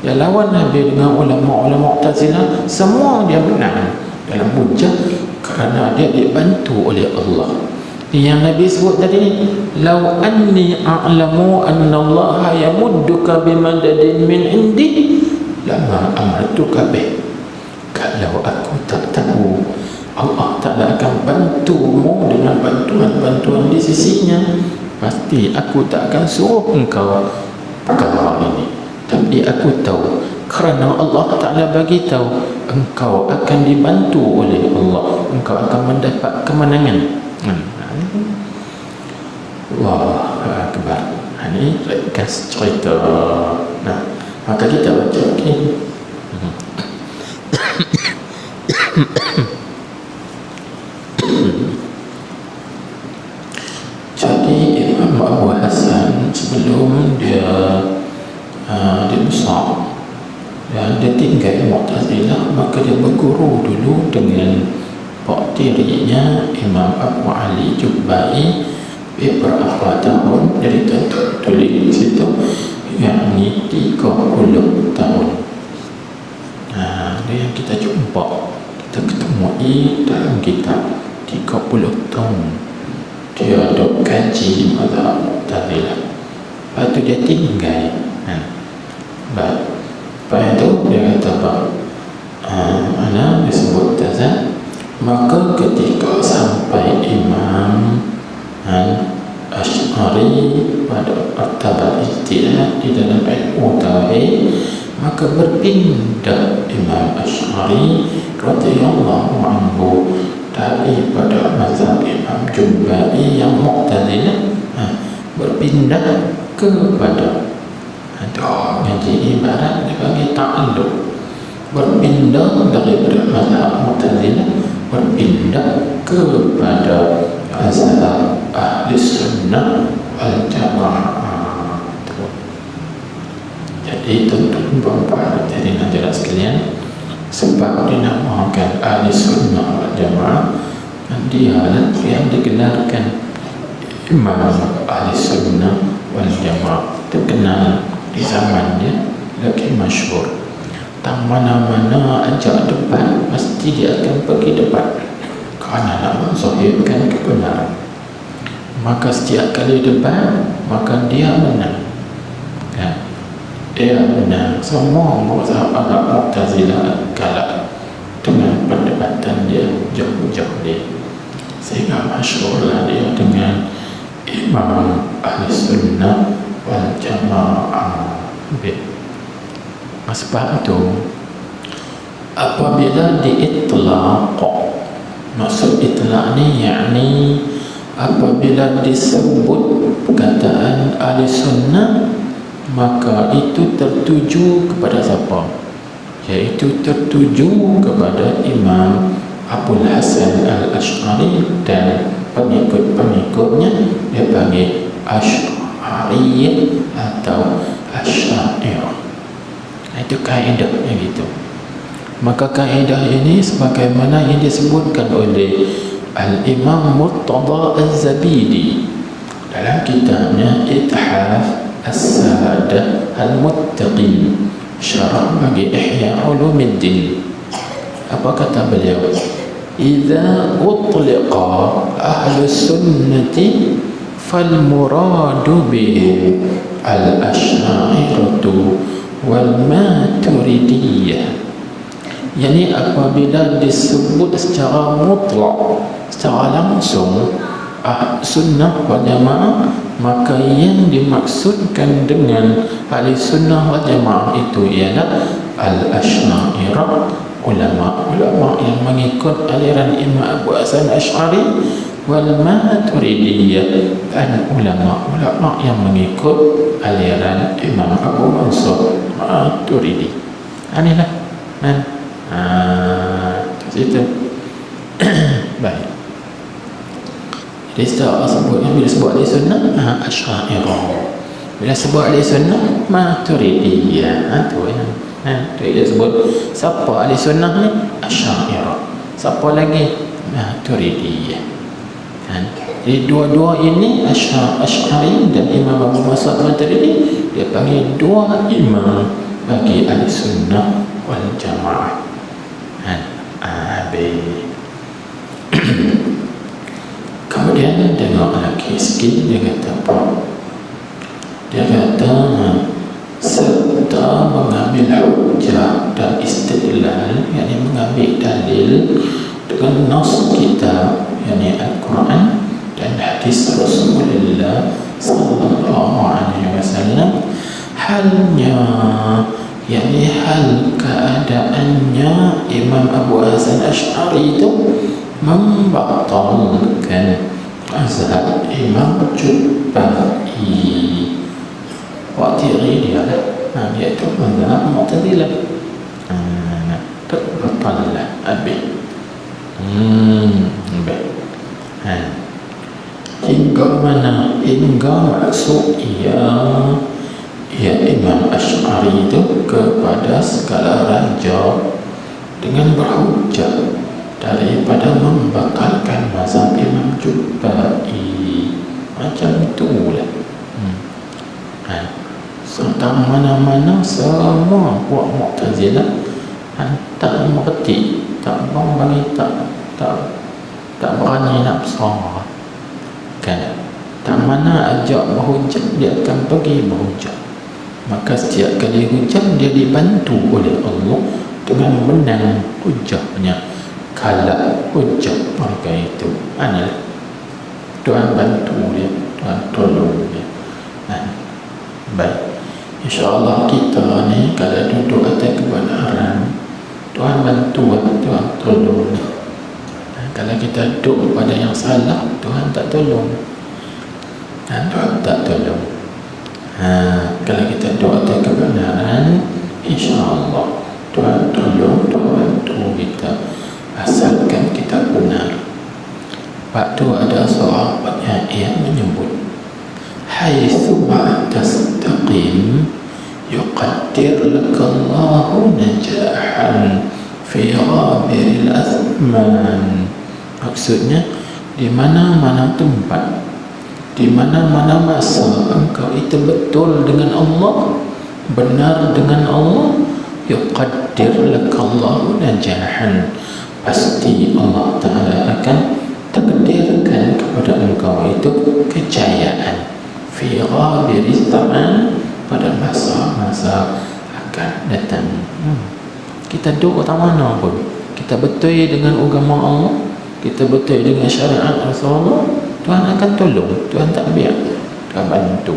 Dia lawan habis dengan ulama-ulama Mu'tazilah. Semua dia benar dalam hujah kerana dia dibantu oleh Allah. Yang Nabi sebut tadi ni, lau anni a'lamu anna Allah yamudduka bimadadin min indi lama amartuka bih. Kalau aku tak tahu Allah Ta'ala akan bantumu dengan bantuan-bantuan di sisinya, pasti aku tak akan suruh engkau perkara ini. Tapi aku tahu kerana Allah Ta'ala bagi tahu engkau akan dibantu oleh Allah, engkau akan mendapat kemenangan. Allahu Akbar. Ini ringkas cerita. Nah, maka kita baca okay. Jadi Imam Abu Hasan sebelum dia besar dan dia tinggal Mu'tazilah, maka dia berguru dulu dengan pak tirinya Imam Abu Ali Jubai beberapa tahun. Jadi tentu tulis di situ yakni 30 tahun. Dia yang kita jumpa, kita ketemui dalam kitab 30 tahun dia dok kaji mazhab Mu'tazilah. Lepas tu dia tinggal. Lepas itu dia kata apa? Mana disebut tazah. Maka ketika sampai Imam Asy'ari pada martabat ijtihad di dalam ilmu tauhid, maka berpindah Imam Asy'ari radhiyallahu anhu daripada mazhab Imam Jumbai yang Mu'tazilah, berpindah kepada ngaji ibarat dipanggil ta'alluq, berpindah daripada mazhab Mu'tazilah berpindah kepada mazhab Ahli Sunnah wal Jamaah. Jadi tuan-tuan jadi hadirin sekalian, sebab dinamakan Ahli Sunnah wal Jamaah, dia yang digelarkan Imam Ahli Sunnah wal Jamaah, terkenal di zaman dia, lagi masyhur. Tak mana-mana ajak debat, mesti dia akan pergi debat kerana nak menzahirkan kebenaran. Maka setiap kali debat, maka dia menang. Dia menang. Semua mazhab Mu'tazilah kalah dengan perdebatan dia jauh-jauh dia. Sehingga masyhurlah dia dengan Imam Ahli Sunnah wal Jamaah. Sebab itu apabila diitlaq, maksud itlaq ni yakni apabila disebut perkataan Ahli Sunnah, maka itu tertuju kepada siapa? Iaitu tertuju kepada Imam Abul Hasan Al-Ash'ari dan pengikut-pengikutnya. Dia panggil Asy'ariyah atau Asy'ariyah. Itu kaedah yang gitu. Maka kaedah ini sebagaimana yang disebutkan oleh Al-Imam Murtada Az-Zabidi dalam kitabnya Ithaf As-Sadah Al-Muttaqin, syarah bagi Ihya Ulumuddin. Apa kata beliau? Idza utliqa ahlus sunnati fal muradu bihim al-asy'ariyatu wal maturidiyah. Yani apabila disebut secara mutlak, secara langsung sunnah wal jamaah, maka yang dimaksudkan dengan ahli sunnah wal jamaah itu ialah al-asy'ariyah, ulama-ulama yang mengikut aliran Imam Abu Hasan Asy'ari, wal maturidiyah, dan ulama-ulama yang mengikut aliran Imam Abu Mansur Maturidi. Inilah situ. Baik. Jadi setelah sebutnya, bila sebut ahli sunnah Asy'ariyah, bila sebut ahli sunnah Maturidiyah, tu ya. Dia sebut siapa ahli sunnah ni? Asy'ariyah. Siapa lagi? Maturidiyah. Jadi dua-dua ini Asy'ari dan Imam Abu Mansur Maturidi, dia panggil dua imam bagi ahli sunnah wal jamaah. Kemudian tengok lagi sikit, dia kata apa? Dia kata serta mengambil hujjah dan istidlal, yakni mengambil dalil dengan nas kitab, yakni Al-Quran dan hadis Rasulullah sallallahu alaihi wasallam, halnya, yakni hal keadaannya Imam Abu Hasan Asy'ari itu membatalkan mazhab Imam Jubba'i. Waktu dia lah, iaitu mazhab Mu'tazilah. Terbatallah habis. Baik. Hingga mana? Hingga maksud ia Imam Asy'ari itu kepada segala raja dengan berhujjah daripada membatalkan mazhab Imam Jubba'i. Macam itulah. Serta mana-mana semua buat Mu'tazilah tak mengerti, tak bagi tak berani nak bersuara kan. Tak mana ajak berhujjah, dia akan pergi berhujjah. Maka setiap kali hujjah dia dibantu oleh Allah dengan menang hujjahnya, kalah hujjah mereka itu. Tuhan bantu dia, Tuhan tolong dia. Baik, InsyaAllah kita ni kalau duduk atas kebenaran, Tuhan bantu, Tuhan tolong. Kalau kita duduk pada yang salah, Tuhan tak tolong. Tuhan tak tolong. Kalau kita duduk atas kebenaran, insya-Allah Tuhan tolong, Tuhan bantu kita, asalkan kita benar. Waktu ada seorang penyair menyebut, haitsu ma tastaqim yuqaddir lakallahu najahan fi ghabiril azman. Maksudnya, di mana-mana tempat, di mana-mana masa engkau itu betul dengan Allah, benar dengan Allah, yuqaddir lakallahu najahan, pasti Allah Ta'ala akan takdirkan kepada engkau itu kejayaan fi ghabiril zaman, pada masa-masa akan datang. Kita duduk kat mana pun, kita betul dengan agama Allah, kita betul dengan syariat Rasulullah, Tuhan akan tolong, Tuhan tak biar, Tuhan bantu.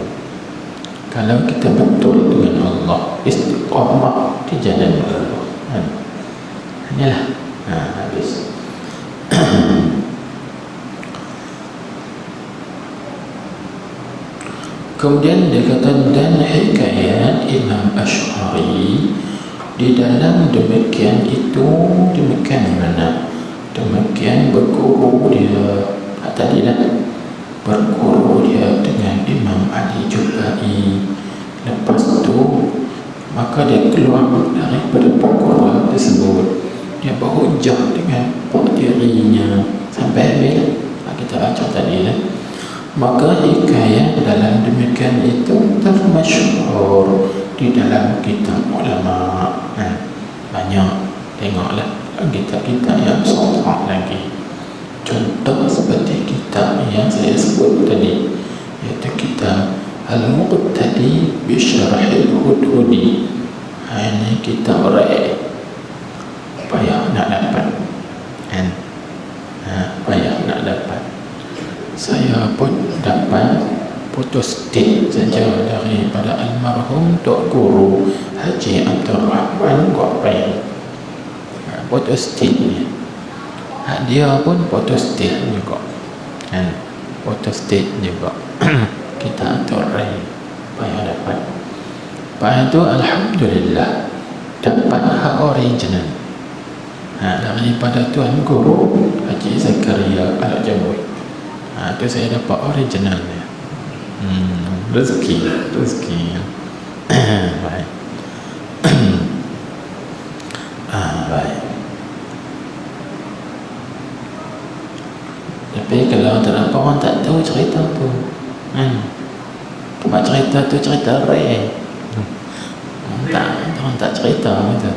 Kalau kita betul dengan Allah, istiqamah di jalan Allah. Hanyalah habis. Kemudian dia kata, dan hikayat Imam Asy'ari di dalam demikian itu, demikian mana, demikian berguru dia tadi lah, berguru dia dengan Imam Ali Jubai. Lepas tu maka dia keluar daripada perguruan tersebut, dia berhujah dengan dirinya sampai habis. Kita baca tadi lah. Maka hikayat dalam demikian itu termasyhur di dalam kitab ulama. Banyak, tengoklah kitab-kitab yang sahih lagi. Contoh seperti kitab yang saya sebut tadi, iaitu kitab Al-Muqtadi bi Syarhil Hudhudi. Ini kitab rare, payah nak dapat, payah nak dapat. Saya pun dapat photostat saja daripada almarhum Tok Guru Haji Abdul Rahman Ghaffari. Photostat ni, dia pun photostat juga, photostat juga. Kita torai payah dapat. Lepas tu alhamdulillah dapat hak original daripada Tuan Guru Haji Zakaria Al-Jawi. Itu saya dapat originalnya. Rezeki. Baik. Baik. Tapi kalau terdapat orang tak tahu cerita tu, cerita tu cerita rare. Orang tak cerita gitu,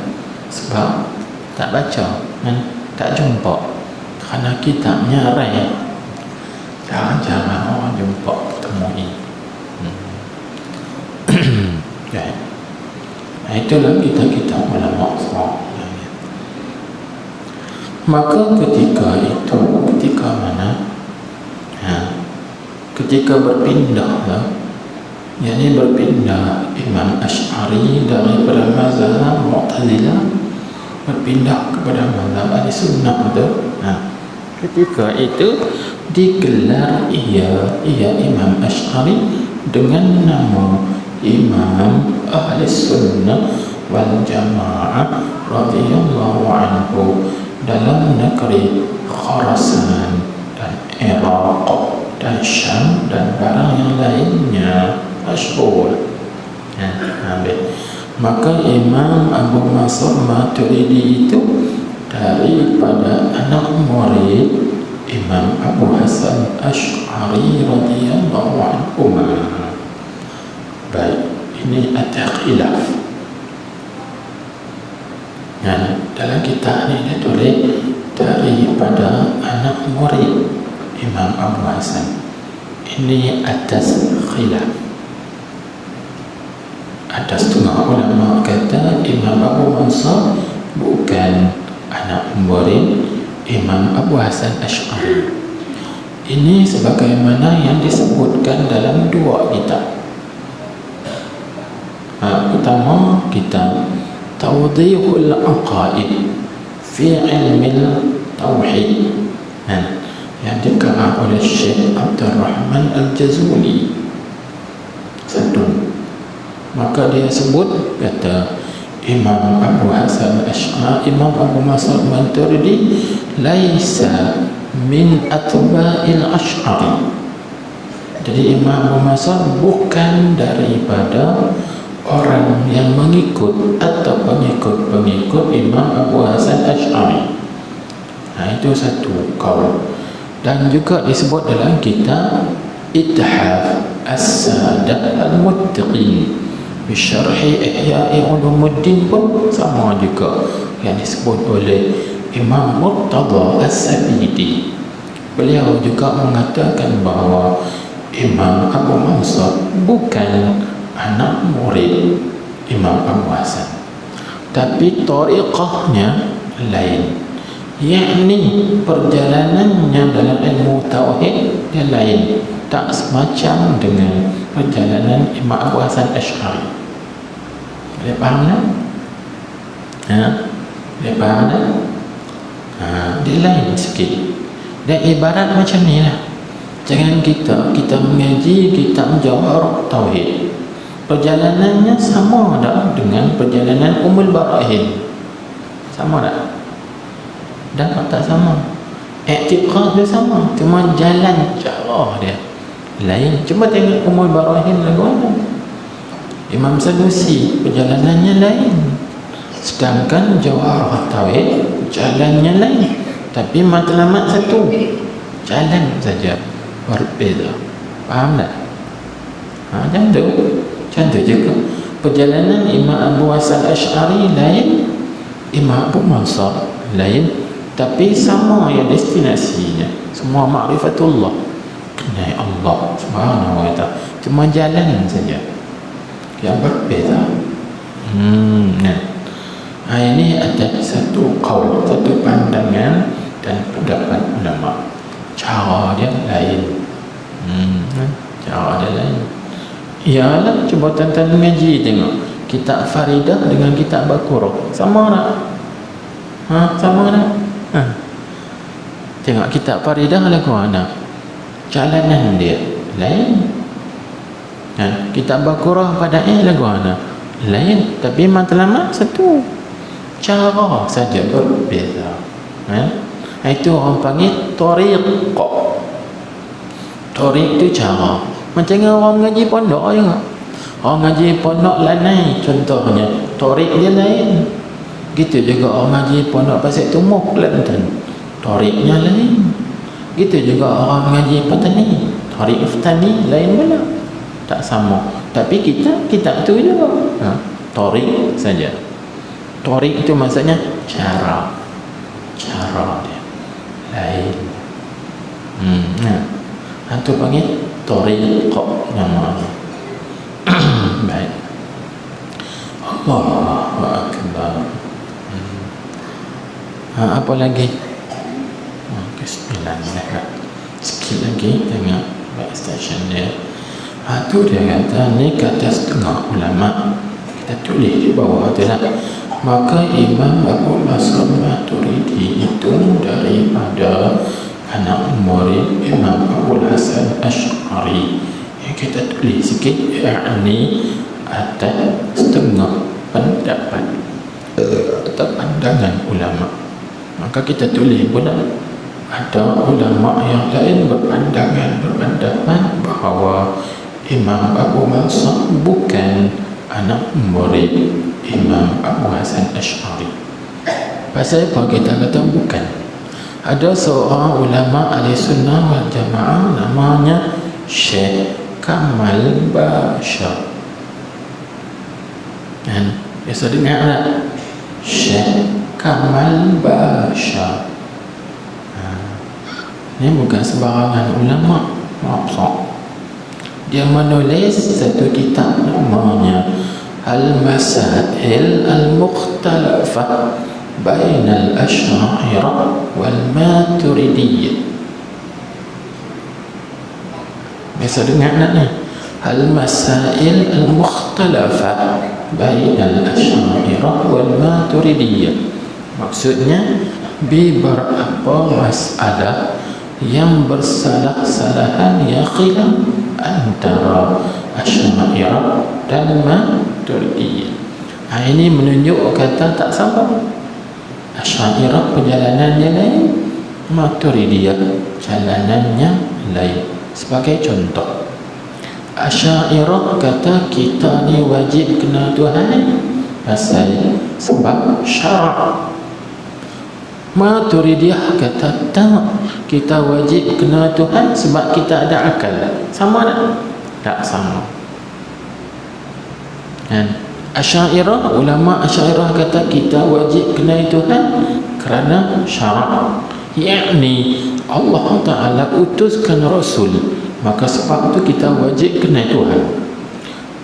sebab tak baca, tak jumpa, kerana kitabnya rare. Jarang-jarang orang jumpa, temui. Itulah kita ulama semua. Maka ketika itu, ketika mana? Ketika berpindah, yakni berpindah Imam Asy'ari daripada mazhab Mu'tazilah berpindah kepada mazhab Ahlussunnah itu. Ketika itu digelar ia Imam Asy'ari dengan nama Imam Ahlussunnah wal Jamaah radhiyallahu anhu dalam negeri Khurasan dan Iraq dan Syam dan barang yang lainnya masyhur. Maka Imam Abu Mansur Maturidi itu daripada anak murid Imam Abu Hasan Asy'ari radhiyallahu anhu. Baik, ini ada khilaf. Dalam kitab ini dia tulis daripada anak murid Imam Abu Hasan. Ini atas khilaf. Ada setengah ulama kata Imam Abu Mansur bukan anak murid Imam Abu Hasan Asy'ari. Ini sebagaimana yang disebutkan dalam dua kitab. Pertama, kitab Tawdihul Aqaid fi Ilmil Tauhid yang dikarang oleh Syekh Abdul Rahman Al-Jazuli. Satu, maka dia sebut, kata Imam Abu Hasan Ash'ari, Imam Abu Mas'ud Maturidi, laisa min atba'il Ash'ari. Jadi Imam Abu Mas'ud bukan daripada orang yang mengikut atau pengikut Imam Abu Hasan Ash'ari. Itu satu kaul. Dan juga disebut dalam kitab Ithaf As-Sadah Al-Muttaqin Bisyarhi Ihya'i Ulumuddin pun sama juga, yang disebut oleh Imam Murtada As-Sabiti. Beliau juga mengatakan bahawa Imam Abu Mansur bukan anak murid Imam Abu Hasan, tapi tariqahnya lain, yakni perjalanannya dalam ilmu tauhid dia lain, tak semacam dengan perjalanan Imam Abu Hasan Ash'ari. Boleh faham tak? Boleh faham tak? Dia lain sikit. Dan ibarat macam ni lah. Jangan kita mengaji kitab Jawahir Tauhid, perjalanannya sama tak dengan perjalanan Ummul Barahin? Sama tak? Dan tak sama. I'tiqad dia sama, cuma jalan cara dia lain. Cuma tengok Ummul Barahin lagu mana. Imam Sanusi perjalanannya lain, sedangkan Jawahir Tauhid jalannya lain, tapi matlamat satu, jalan saja berbeza. Faham tak? Macam tu juga perjalanan Imam Abu Hasan Ash'ari lain, Imam Abu Mansur lain, tapi sama ya destinasinya, semua ma'rifatullah, kenal Allah Subhanahu wa ta'ala, cuma jalan saja yang berbeza. Ini ada satu qaul, satu pandangan dan pendapat ulama. Cara dia lain. Cara dia lain. Ialah cuba tuan-tuan mengaji, tengok kitab Faridah dengan kitab Baqarah sama tak? Sama tak? Tengok kitab Faridah lagu mana, jalanan dia lain. Kitab Baqarah pada lagu mana lain, tapi matlamat satu, cara saja berbeza. Itu orang panggil tariq. Tariq itu cara. Macam orang mengaji pondok juga. Orang mengaji pondok lanai contohnya, tariq dia lain. Gitu juga orang mengaji pondok Pasir Tumuk Kelantan, tariqnya lain. Gitu juga orang mengaji petani, tariq petani lain pula, tak sama. Tapi kita tu juga tariq saja. Tariq itu maksudnya cara dia lain. Itu panggil tariq namanya. Baik. Allahu Akbar. Apa lagi? Bismillah. Sikit lagi tengok back station dia. Itu dia kata, ni kata setengah ulama, kita tulis di bawah tu lah. Maka Imam Abu Mas'ud Maturidi itu daripada anak murid Imam Abu Hasan Ash'ari. Yang kita tulis sikit, yakni ada setengah pendapat atau pandangan ulama. Maka kita tulis pula ada ulama yang lain berpendapat bahawa Imam Abu Mansur bukan anak murid Imam Abu Hasan Ash'ari. Pasal apa kita kata bukan? Ada seorang ulama ahli sunnah wal jamaah namanya Syekh Kamal Bashar. Biasa dengar tak? Syekh Kamal Bashar. Ini bukan sembarangan ulama. Maaf. Dia menulis satu kitab namanya Al-Masail Al-Mukhtalafah Bain Al-Ash'ariyah Wal-Maturidiyah. Biasa dengar tak ni? Al-Masail Al-Mukhtalafah Bain Al-Ash'ariyah Wal-Maturidiyah. Maksudnya beberapa masalah yang bersalah-salahan, yang khilaf antara Asy'ariyah dan Maturidiyah. Ini menunjuk kata tak sama. Asy'ariyah perjalanannya lain, Maturidiyah jalanannya lain. Sebagai contoh, Asy'ariyah kata kita ni wajib kenal Tuhan pasal sebab syarak. Maturidiyah kata tak, kita wajib kenal Tuhan sebab kita ada akal. Sama tak? Tak sama. Dan Asy'ariyah, ulama Asy'ariyah kata kita wajib kenal Tuhan kerana syarak, yakni Allah Ta'ala utuskan Rasul, maka sebab tu kita wajib kenal Tuhan.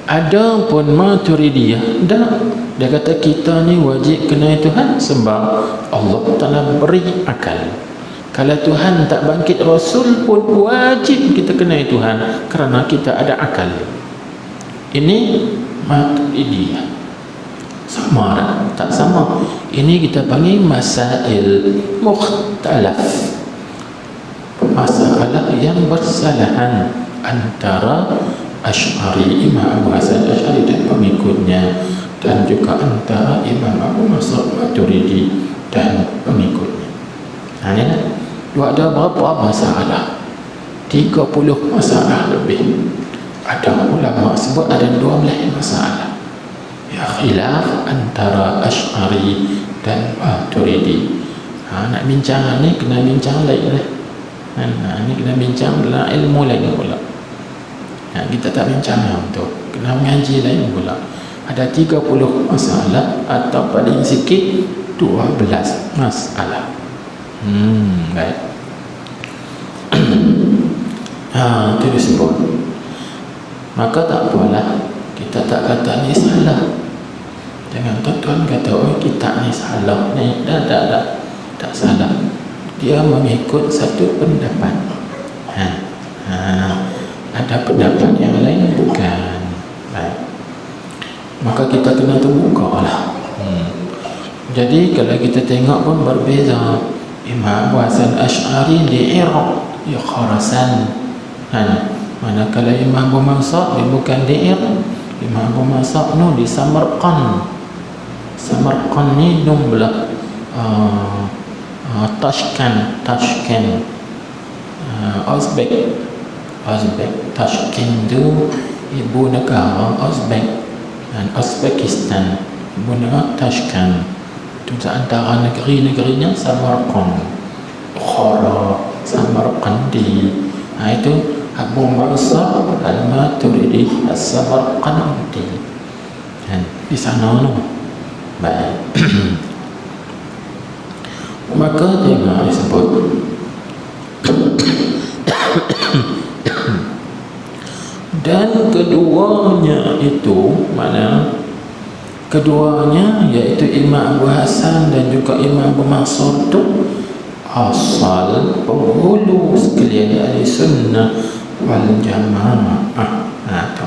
Ada pun Maturidiyah dah, dia kata kita ni wajib kenal Tuhan sebab Allah Ta'ala beri akal. Kalau Tuhan tak bangkit Rasul pun wajib kita kenal Tuhan kerana kita ada akal. Ini Maturidiyah. Sama tak? Tak sama. Ini kita panggil masail mukhtalaf, masalah yang bersalahan antara Asy'ari, Imam Abu Hasan Asy'ari dan pengikutnya, dan juga antara Imam Abu Mansur Maturidi dan pengikutnya. Ini ada berapa masalah? 30 masalah lebih. Ada ulama sebut ada 12 masalah ya khilaf antara Asy'ari dan Maturidi. Nak bincang ni kena bincang lain lah. Ni kena bincang dalam ilmu lain pula. Kita tak bincang yang tu, kena mengaji lain pula. Ada 30 masalah atau paling sikit 12 masalah. Baik. Itu disebut. Maka tak apalah, kita tak kata ni salah. Jangan tuan-tuan kata oh kita ni salah ni. Tak salah. Dia mengikut satu pendapat. Ada pendapat yang lain bukan. Baik. Maka kita kena terbuka lah. Jadi kalau kita tengok pun berbeza. Imam Abu Hasan Asy'ari di Iraq, di Khurasan. Manakala Imam Abu Mansur dia bukan di Iraq. Imam Abu Mansur no di Samarqand. Samarqand ni nom belah Tashkent, Uzbek. Tashkent tu ibu negara Uzbek dan Uzbekistan, ibu negara Tashkent. Itu antara negeri-negerinya Samarqand, Bukhara, Samarqandi. Itu Abu Mansur Al-Maturidi As-Samarqandi. Di sana tu. Baik. Maka dia disebut dan keduanya itu mana? Keduanya iaitu Imam Abu Hasan dan juga Imam Abu Mansur itu asal penghulu sekalian ahli sunnah wal jamaah. Itu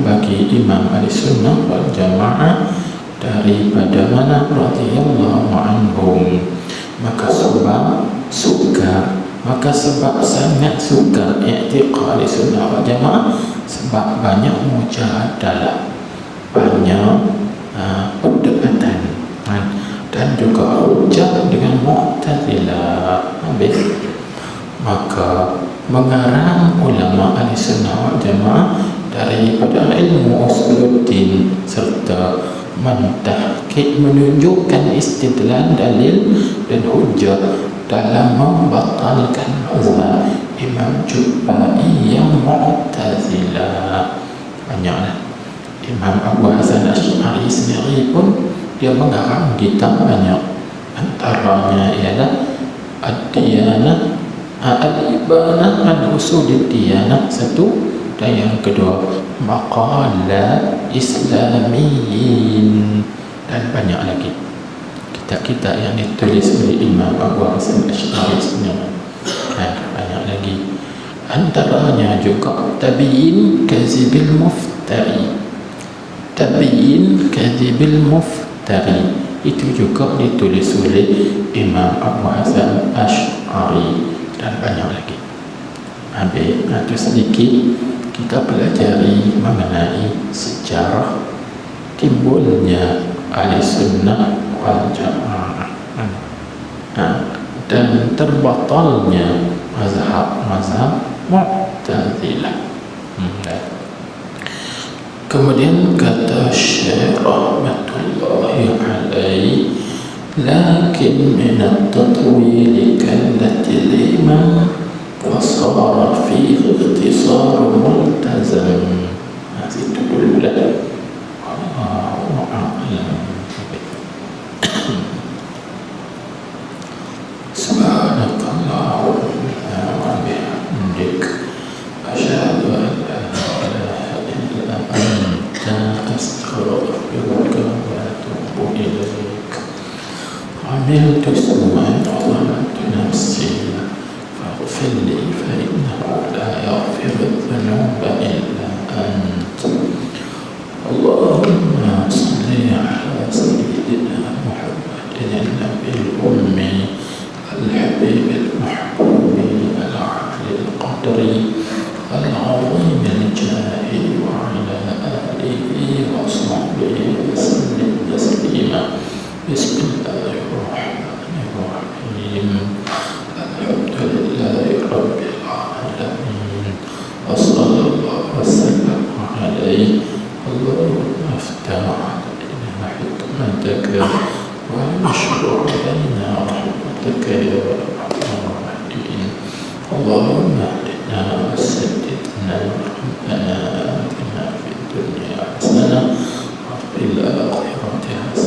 bagi Imam ahli sunnah wal jamaah daripada mana? Radhiyallahu anhum. Maka sebab suka, maka sebab sangat suka i'tiqad sunnah wal jamaah, sebab banyak mujadalah, banyak perdebatan dan juga hujah dengan Mu'tazilah. Maka mengarang ulama ahli sunnah wal jamaah daripada ilmu usuluddin serta mentahqiq, menunjukkan istidlal dalil dan hujah dalam membatalkan mazhab Imam Jubba'i yang Mu'tazilah. Banyaklah. Imam Abu Hasan Asy'ari sendiri pun dia mengarang kitab banyak. Antaranya ialah Ad-Diyanah, Al-Ibanah an Usulid Diyanah satu, dan yang kedua Maqalat Islamiyin, dan banyak lagi kitab-kitab yang ditulis oleh Imam Abu Hasan Asy'ari sendiri. Banyak lagi. Antaranya juga Tabyin Kazibil Muftari. Tabyin Kazibil Muftari, itu juga ditulis oleh Imam Abu Hasan Asy'ari dan banyak lagi. Habis itu sedikit kita pelajari mengenai sejarah timbulnya ahli sunnah wal jamaah dan terbatalnya mazhab Mu'tazilah. Kemudian kata Syekh rahmatullahi alaihi, lakin min at-tatwil kallatil iman fasara fi ikhtisar multazam. Itu dulu lah. Subhanakallahumma wa bihamdik asyhadu an la ilaha illa anta astaghfiruka wa atubu ilaik. Amiltu sunnah wa lamtu nafsi faghfir li fa innahu la yaghfiru dhunuba illa anta. Allahumma salli ala sayyidina Muhammadin an-nabiyil ummi الحبيب المحبوب العالي القدر العظيم الجاه وعلى آله وصحبه وسلم تسليما. بسم الله الرحمن الرحيم. الحمد لله رب العالمين وصلى الله وسلم عليه. اللهم افتح علينا حكمتك وانشر علينا رحمتك يا ارحم الراحمين. اللهم اهدنا وسددنا ربنا آتنا في الدنيا حسنة وفي الآخرة حسنة